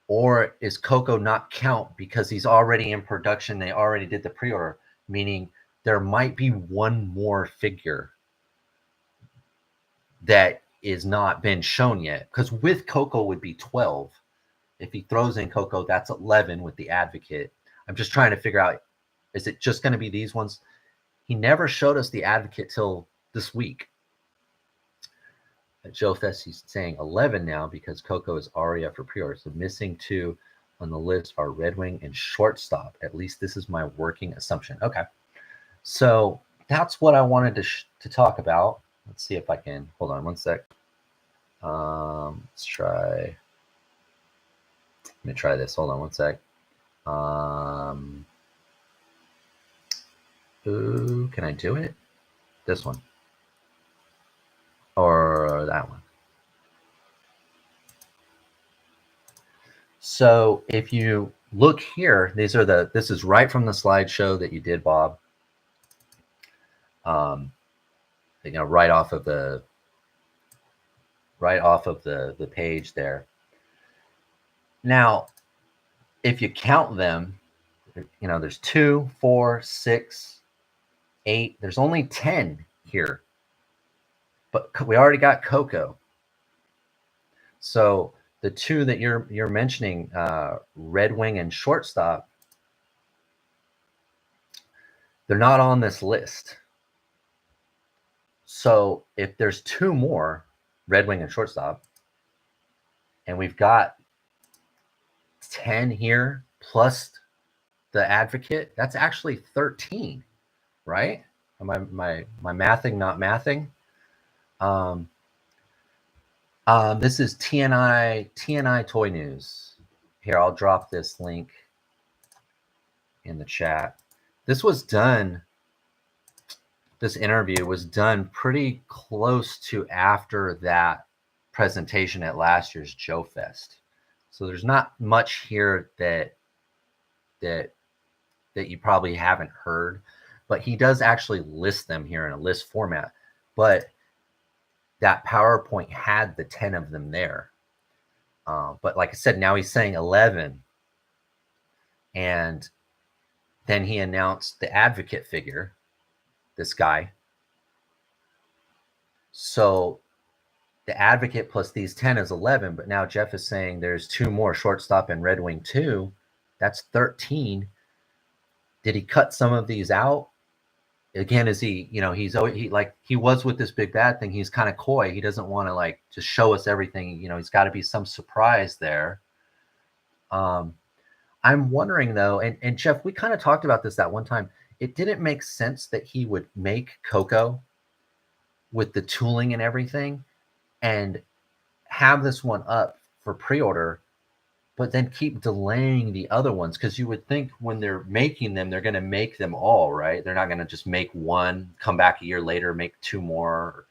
or is Coco not count because he's already in production? They already did the pre-order, meaning there might be one more figure that is not been shown yet. Because with Coco would be 12. If he throws in Coco, that's 11 with the Advocate. I'm just trying to figure out, is it just going to be these ones? He never showed us the Advocate till this week. At Joe Fest, he's saying 11 now because Coco is already up for pre-order. So missing 2 on the list are Red Wing and Shortstop. At least this is my working assumption. Okay. So that's what I wanted to talk about. Let's see if I can, hold on one sec. Let's try. Let me try this. Hold on one sec. Ooh, can I do it? This one. Or that one. So if you look here, this is right from the slideshow that you did, Bob. Right off of the page there. Now, if you count them, You know, there's 2, 4, 6, 8. There's only 10 here. But we already got Coco. So the two that you're mentioning, Red Wing and Shortstop, they're not on this list. So if there's 2 more, Red Wing and Shortstop, and we've got 10 here plus the Advocate, that's actually 13, right? Am my mathing not mathing? This is TNI Toy News. Here, I'll drop this link in the chat. This interview was done pretty close to after that presentation at last year's Joe Fest. So there's not much here that you probably haven't heard, but he does actually list them here in a list format. But that PowerPoint had the 10 of them there. But like I said, now he's saying 11. And then he announced the Advocate figure, this guy. So the Advocate plus these 10 is 11, but now Jeff is saying there's 2 more, Shortstop and Red Wing 2. That's 13. Did he cut some of these out? Again, is he, you know, he was with this big bad thing. He's kind of coy. He doesn't want to like just show us everything. You know, he's got to be some surprise there. I'm wondering though, and Jeff, we kind of talked about this that one time. It didn't make sense that he would make Coco with the tooling and everything and have this one up for pre-order, but then keep delaying the other ones, because you would think when they're making them, they're going to make them all, right? They're not going to just make one, come back a year later, make 2 more,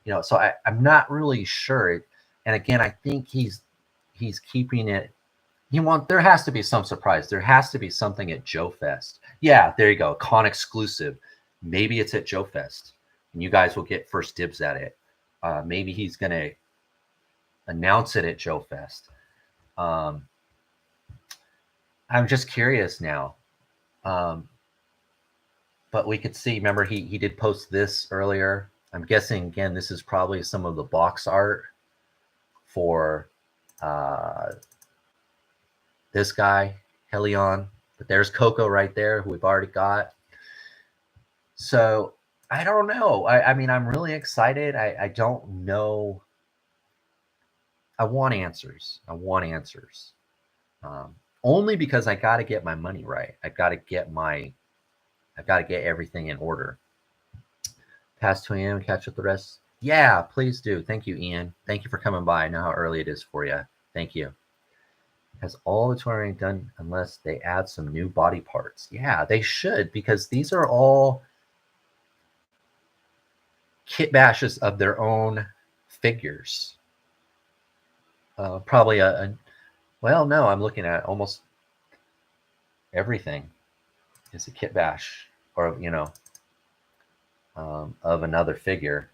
you know. So I'm not really sure. And again, I think he's keeping it. There has to be some surprise. There has to be something at Joe Fest. Yeah, there you go. Con exclusive. Maybe it's at Joe Fest, and you guys will get first dibs at it. Maybe he's going to announce it at Joe Fest. I'm just curious now. But we could see, remember he did post this earlier. I'm guessing, again, this is probably some of the box art for this guy, Helion. But there's Coco right there, who we've already got. So I don't know. I mean, I'm really excited. I don't know. I want answers. Only because I got to get my money right. I've got to get everything in order. Past 2 a.m. catch up the rest. Yeah, please do. Thank you, Ian. Thank you for coming by. I know how early it is for you. Thank you. Has all the touring done unless they add some new body parts? Yeah, they should, because these are all kit bashes of their own figures. Probably well, no, I'm looking at almost everything is a kit bash, or, you know, of another figure.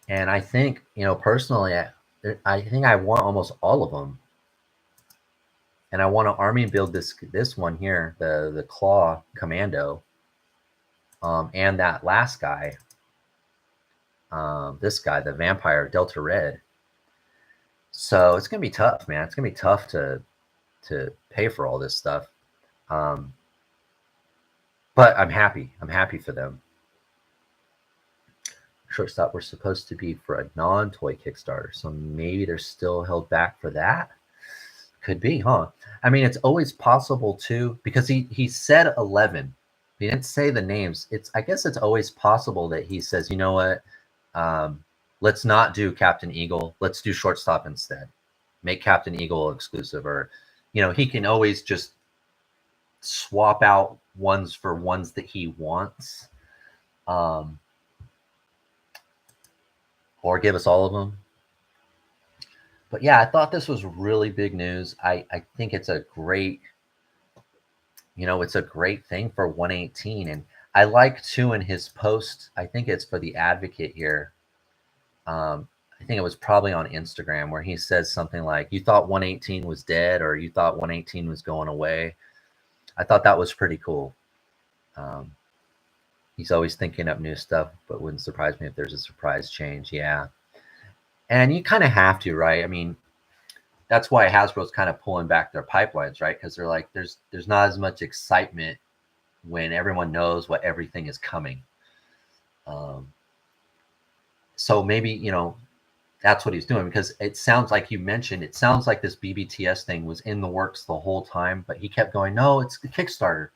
And I think, you know, personally, I think I want almost all of them. And I want to army build this one here, the Claw Commando, and that last guy, this guy, the Vampire Delta Red. So it's gonna be tough, man. It's gonna be tough to pay for all this stuff. But I'm happy. I'm happy for them. Shortstop were supposed to be for a non-toy Kickstarter, so maybe they're still held back for that. Could be, huh? I mean, it's always possible too, because he said 11. He didn't say the names. I guess it's always possible that he says, you know what, let's not do Captain Eagle. Let's do Shortstop instead. Make Captain Eagle exclusive, or, you know, he can always just swap out ones for ones that he wants, or give us all of them. But yeah, I thought this was really big news. I think it's a great, you know, it's a great thing for 118. And I like too in his post, I think it's for the Advocate here. I think it was probably on Instagram where he says something like, "You thought 118 was dead, or you thought 118 was going away." I thought that was pretty cool. Um, he's always thinking up new stuff, but wouldn't surprise me if there's a surprise change. Yeah, and you kind of have to, right? I mean, that's why Hasbro's kind of pulling back their pipelines, right? Because they're like, there's not as much excitement when everyone knows what everything is coming. So maybe, you know, that's what he's doing, because it sounds like you mentioned, it sounds like this BBTS thing was in the works the whole time, but he kept going, no, it's the Kickstarter.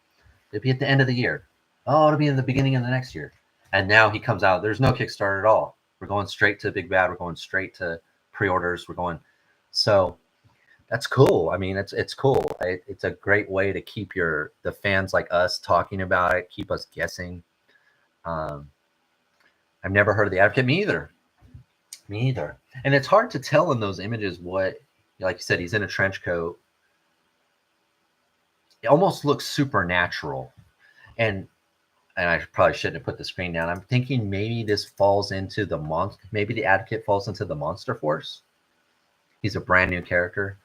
It'll be at the end of the year. Oh, it'll be in the beginning of the next year. And now he comes out, there's no Kickstarter at all. We're going straight to Big Bad. We're going straight to pre-orders. We're going. So that's cool. I mean, it's cool. It's a great way to keep the fans like us talking about it, keep us guessing. I've never heard of the Advocate. Me either. Me either. And it's hard to tell in those images what, like you said, he's in a trench coat. It almost looks supernatural. And I probably shouldn't have put the screen down. I'm thinking maybe this falls into maybe the Advocate falls into the Monster Force. He's a brand new character.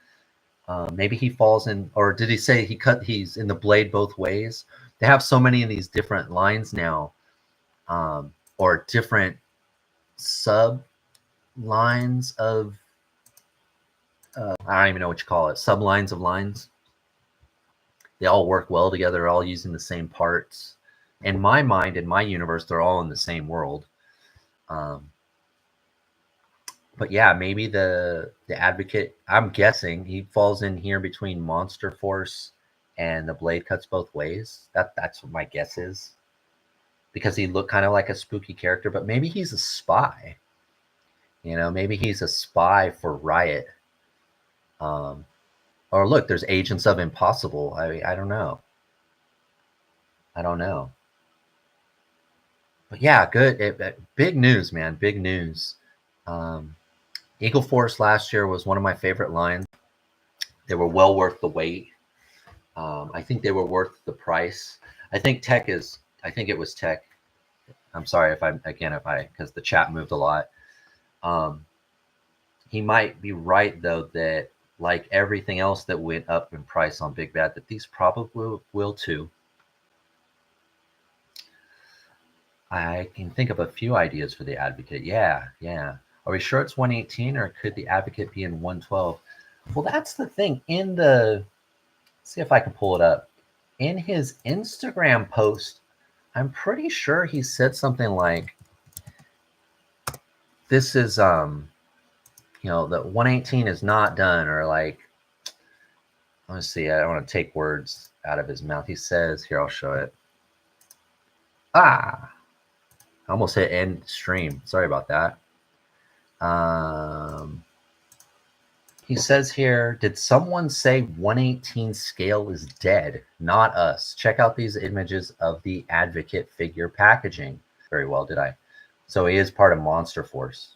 Maybe he falls in, or did he say he's in the Blade both ways? They have so many of these different lines now, or different sub lines of, I don't even know what you call it, sublines of lines. They all work well together, they're all using the same parts. In my mind, in my universe, they're all in the same world. But yeah, maybe the Advocate, I'm guessing he falls in here between Monster Force and the Blade Cuts Both Ways. That's what my guess is, because he looked kind of like a spooky character, but maybe he's a spy. You know, maybe he's a spy for Riot. Or look, there's Agents of Impossible. I don't know. I don't know. But yeah, good. Big news, man. Big news. Eagle Force last year was one of my favorite lines. They were well worth the wait. I think they were worth the price. I think it was Tech. I'm sorry because the chat moved a lot. He might be right though, that like everything else that went up in price on Big Bad, that these probably will too. I can think of a few ideas for the Advocate. Yeah. Are we sure it's 118, or could the Advocate be in 112? Well, that's the thing. See if I can pull it up. In his Instagram post, I'm pretty sure he said something like, this is, you know, the 118 is not done, or like, let's see, I don't want to take words out of his mouth. He says, here, I'll show it. I almost hit end stream. Sorry about that. He says here, did someone say 118 scale is dead? Not us. Check out these images of the Advocate figure packaging. Very well, did I? So he is part of Monster Force.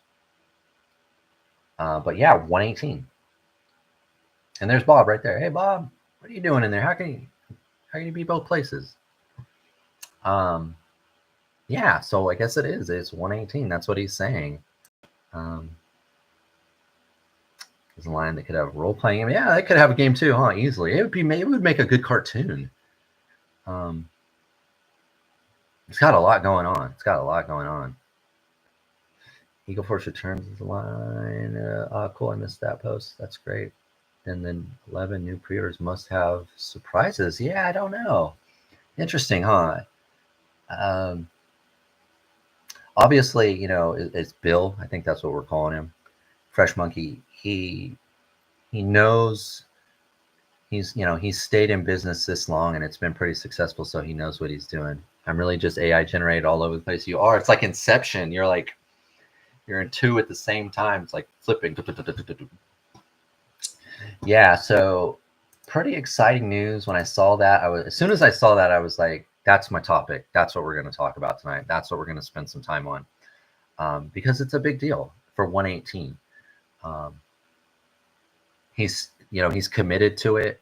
But yeah, 118. And there's Bob right there. Hey, Bob, what are you doing in there? How can you be both places? Yeah, so I guess it is. It's 118. That's what he's saying. There's a line that could have role playing. Yeah, it could have a game too, huh? Easily. It would make a good cartoon. It's got a lot going on. Eagle Force returns is the line. Cool. I missed that post. That's great. And then 11 new pre-orders must have surprises. Yeah, I don't know. Interesting, huh? Obviously, you know, it's Bill. I think that's what we're calling him. Fresh Monkey. He knows he's stayed in business this long, and it's been pretty successful, so he knows what he's doing. I'm really just AI generated all over the place. You are. It's like Inception. You're in two at the same time. It's like flipping. Yeah, so pretty exciting news. When I saw that, as soon as I saw that, I was like, that's my topic. That's what we're going to talk about tonight. That's what we're going to spend some time on, because it's a big deal for 118. He's committed to it.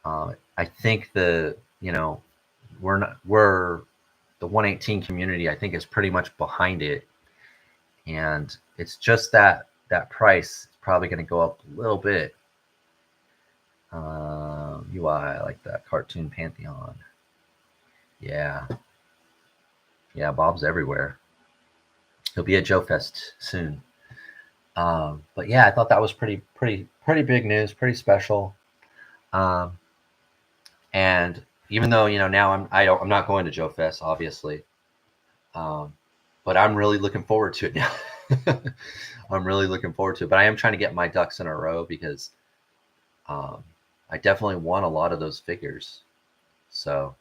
I think the 118 community, I think, is pretty much behind it. and it's just that price is probably going to go up a little bit. UI, I like that. Cartoon Pantheon. Yeah. Yeah, Bob's everywhere. He'll be at Joe Fest soon. But yeah, I thought that was pretty big news, pretty special. And even though, you know, now I'm not going to Joe Fest, obviously. But I'm really looking forward to it now. I'm really looking forward to it. But I am trying to get my ducks in a row because I definitely want a lot of those figures. So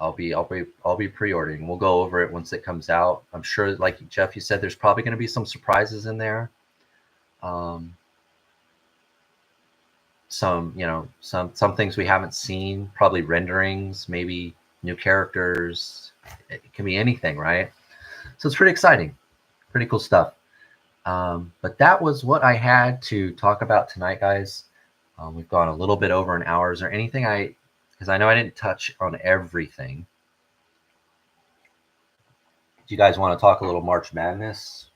I'll be pre-ordering. We'll go over it once it comes out. I'm sure, like Jeff, you said, there's probably going to be some surprises in there. Some, you know, some things we haven't seen, probably renderings, maybe new characters. It can be anything, right? So it's pretty exciting, pretty cool stuff. But that was what I had to talk about tonight, guys. We've gone a little bit over an hour. Is there anything because I know I didn't touch on everything. Do you guys want to talk a little March Madness?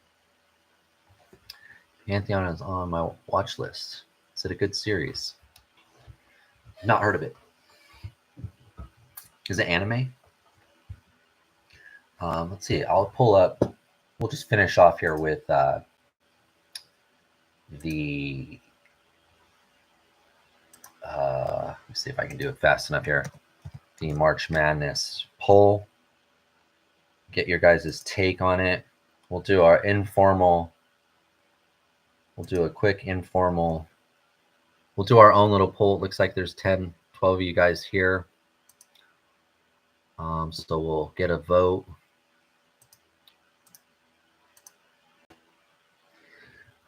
Pantheon is on my watch list. Is it a good series? Not heard of it. Is it anime? Let's see. I'll pull up. We'll just finish off here with the let's see if I can do it fast enough here. The March Madness poll. Get your guys' take on it. We'll do our informal. We'll do a quick informal. We'll do our own little poll. It looks like there's 10, 12 of you guys here. So we'll get a vote.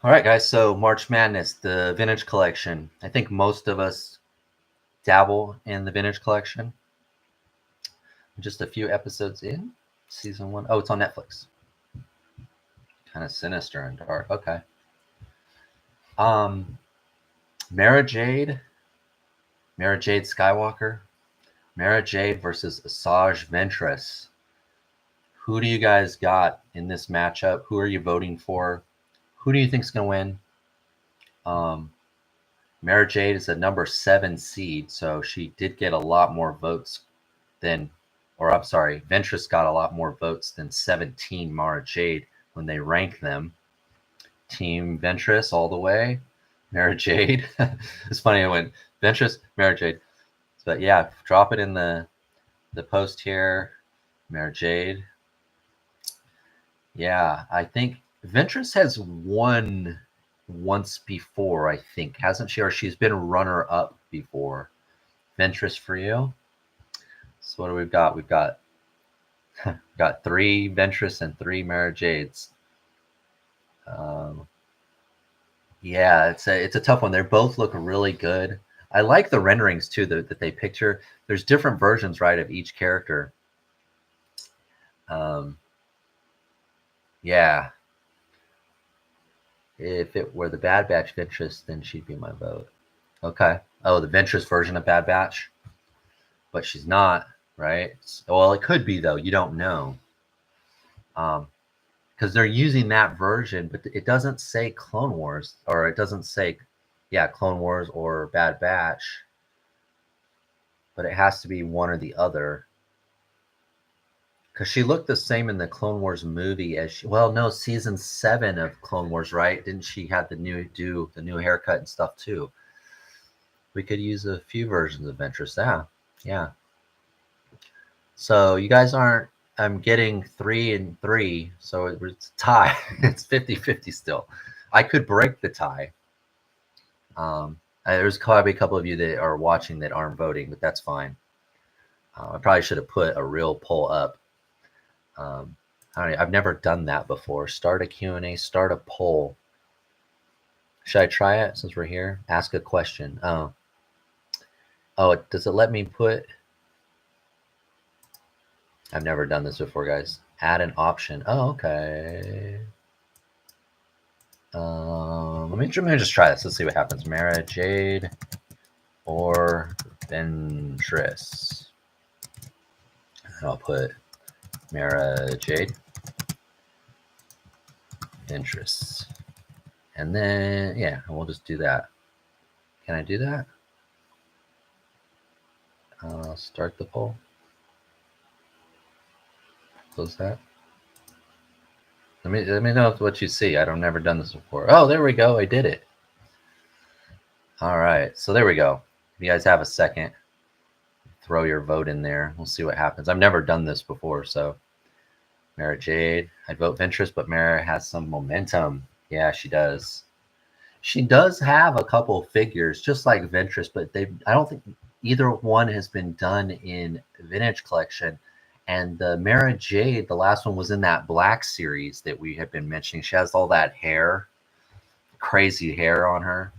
All right, guys. So March Madness, the vintage collection. I think most of us dabble in the vintage collection. Just a few episodes in season 1. Oh, it's on Netflix. Kind of sinister and dark. Okay. Mara Jade Skywalker, Mara Jade versus Asajj Ventress. Who do you guys got in this matchup? Who are you voting for? Who do you think is going to win? Mara Jade is a number 7 seed, so she did get a lot more votes than, or I'm sorry, Ventress got a lot more votes than 17 Mara Jade when they rank them. Team Ventress all the way. Mara Jade. It's funny, I went Ventress, Mara Jade. But yeah, drop it in the post here. Mara Jade. Yeah, I think Ventress has won once before, I think, hasn't she? Or she's been runner-up before. Ventress for you. So what do we've got? We've got 3 Ventress and 3 Mara Jades. Yeah, it's a tough one. They both look really good. I like the renderings too that they picture. There's different versions, right, of each character. Yeah. If it were the Bad Batch Ventress, then she'd be my vote. Okay. Oh, the Ventress version of Bad Batch, but she's not, right? Well, it could be though. You don't know. Because they're using that version, but it doesn't say Clone Wars, or it doesn't say, yeah, Clone Wars or Bad Batch. But it has to be one or the other. Because she looked the same in the Clone Wars movie as season 7 of Clone Wars, right? Didn't she have the new haircut and stuff too? We could use a few versions of Ventress. Yeah. So you guys aren't. I'm getting 3 and 3, so it's a tie. It's 50-50 still. I could break the tie. There's probably a couple of you that are watching that aren't voting, but that's fine. I probably should have put a real poll up. I've never done that before. Start a Q&A, start a poll. Should I try it since we're here? Ask a question. Oh, does it let me put... I've never done this before, guys. Add an option. Oh, okay. Let me just try this. Let's see what happens. Mara Jade or Ventress. And I'll put Mara Jade. Ventress. And then, yeah, we'll just do that. Can I do that? Start the poll. Close that. Let me know what you see. I've never done this before. Oh, there we go. I did it. All right. So there we go. If you guys have a second, throw your vote in there. We'll see what happens. I've never done this before. So Mara Jade, I'd vote Ventress, but Mara has some momentum. Yeah, she does. She does have a couple figures just like Ventress, but I don't think either one has been done in Vintage Collection. And the Mara Jade, the last one was in that black series that we have been mentioning. She has all that hair, crazy hair on her.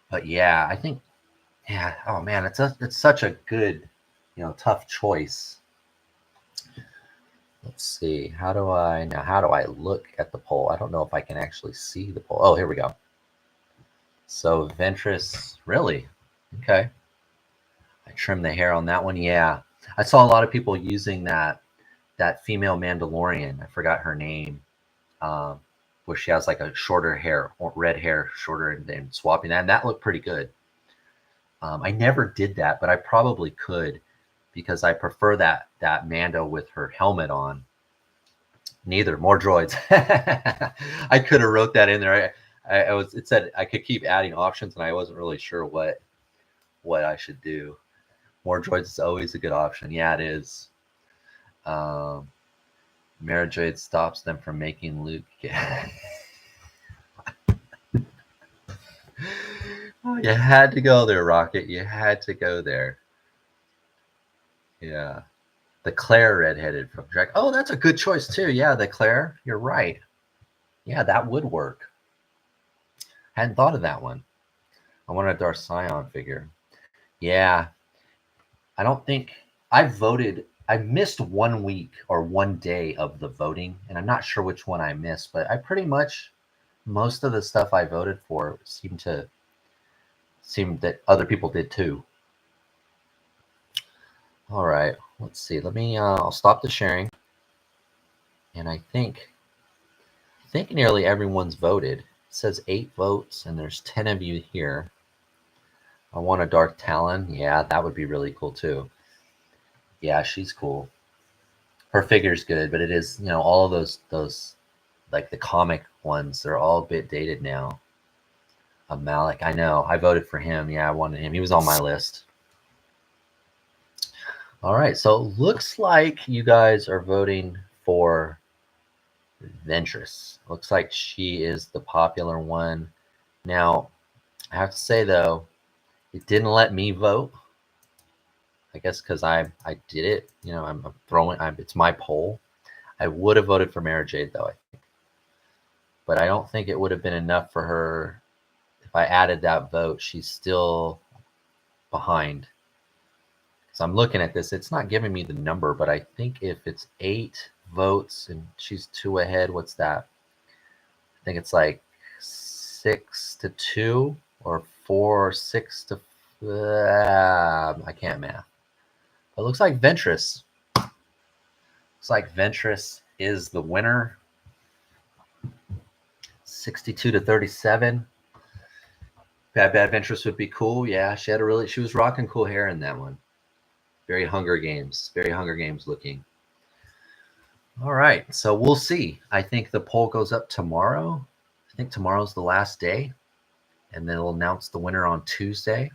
But yeah, I think, yeah. Oh man, it's such a good, tough choice. Let's see. How do I look at the poll? I don't know if I can actually see the poll. Oh, here we go. So Ventress, really? Okay. I trimmed the hair on that one. Yeah. I saw a lot of people using that female Mandalorian. I forgot her name. Where she has like a shorter hair, red hair, shorter, and then swapping that. And that looked pretty good. I never did that, but I probably could because I prefer that Mando with her helmet on. Neither. More droids. I could have wrote that in there. It said I could keep adding options, and I wasn't really sure what I should do. More droids is always a good option. Yeah, it is. Mara Jade stops them from making Luke. Oh, you had to go there, Rocket. You had to go there. Yeah. The Claire redheaded from Drek. Oh, that's a good choice too. Yeah, the Claire. You're right. Yeah, that would work. Hadn't thought of that one. I want a Darth Sion figure. Yeah. I don't think I voted. I missed 1 week or 1 day of the voting, and I'm not sure which one I missed, but I pretty much, most of the stuff I voted for seemed that other people did too. All right, let's see. Let me, I'll stop the sharing. And I think nearly everyone's voted. It says 8 votes, and there's 10 of you here. I want a Darth Talon. Yeah, that would be really cool too. Yeah, she's cool. Her figure's good, but it is, all of those like the comic ones, they're all a bit dated now. Malik, I know. I voted for him. Yeah, I wanted him. He was on my list. All right, so it looks like you guys are voting for Ventress. Looks like she is the popular one. Now, I have to say though, it didn't let me vote. I guess because I did it. I'm throwing. It's my poll. I would have voted for Mara Jade though, I think, but I don't think it would have been enough for her. If I added that vote, she's still behind. So I'm looking at this. It's not giving me the number, but I think if it's 8 votes and she's 2 ahead, what's that? I think it's like 6-2 or 4 or 6 to. I can't math. But it looks like Ventress. Looks like Ventress is the winner. 62-37. Bad Ventress would be cool. Yeah, she was rocking cool hair in that one. Very Hunger Games looking. All right, so we'll see. I think the poll goes up tomorrow. I think tomorrow's the last day, and then they'll announce the winner on Tuesday.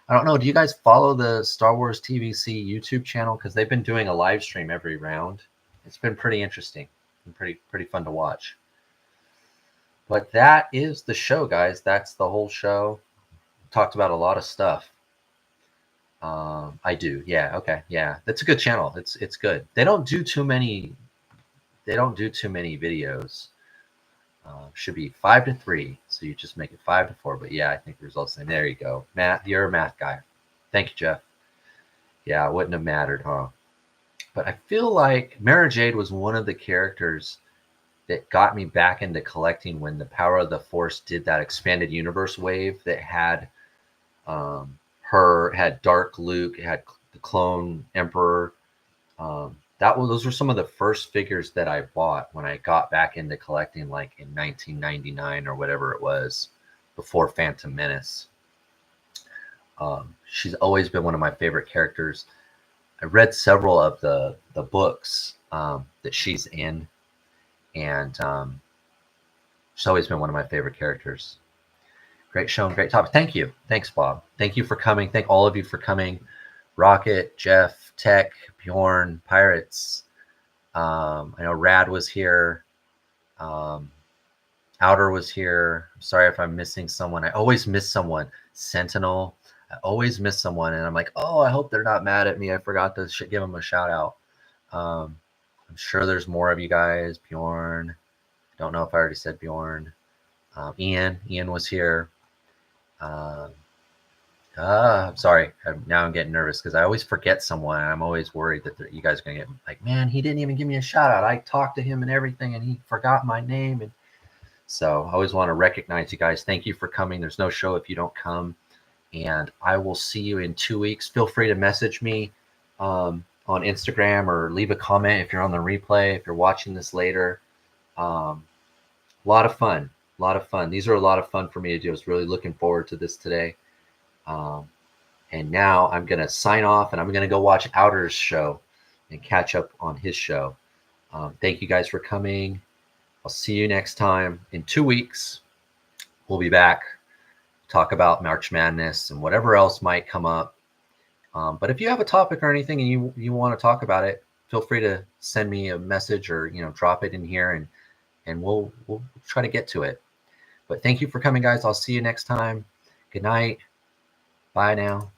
I don't know. Do you guys follow the Star Wars TVC YouTube channel? Because they've been doing a live stream every round. It's been pretty interesting and pretty fun to watch. But that is the show, guys. That's the whole show. Talked about a lot of stuff. I do. Yeah. Okay. Yeah. That's a good channel. It's good. They don't do too many videos. Should be 5-3. So you just make it 5-4. But yeah, I think the results. And there you go. Matt, you're a math guy. Thank you, Jeff. Yeah, it wouldn't have mattered, huh? But I feel like Mara Jade was one of the characters that got me back into collecting when the Power of the Force did that expanded universe wave that had had Dark Luke, it had the Clone Emperor. those were some of the first figures that I bought when I got back into collecting, like in 1999 or whatever it was, before Phantom Menace. She's always been one of my favorite characters. I read several of the books that she's in, and she's always been one of my favorite characters. Great show and great topic. Thank you. Thanks, Bob. Thank you for coming. Thank all of you for coming. Rocket, Jeff, Tech, Bjorn, Pirates. I know Rad was here. Outer was here. I'm sorry if I'm missing someone. I always miss someone. Sentinel. I always miss someone, and I'm like, oh, I hope they're not mad at me. I forgot to give them a shout out. I'm sure there's more of you guys. Bjorn. Don't know if I already said Bjorn. Ian was here. I'm sorry. Now I'm getting nervous because I always forget someone. And I'm always worried that you guys are going to get like, man, he didn't even give me a shout out. I talked to him and everything, and he forgot my name. And so I always want to recognize you guys. Thank you for coming. There's no show if you don't come. And I will see you in 2 weeks. Feel free to message me on Instagram or leave a comment if you're on the replay, if you're watching this later. A lot of fun. These are a lot of fun for me to do. I was really looking forward to this today. And now I'm going to sign off, and I'm going to go watch Outer's show and catch up on his show. Thank you guys for coming. I'll see you next time. In 2 weeks, we'll be back. Talk about March Madness and whatever else might come up. But if you have a topic or anything and you want to talk about it, feel free to send me a message or drop it in here, and we'll try to get to it. But thank you for coming, guys. I'll see you next time. Good night. Bye now.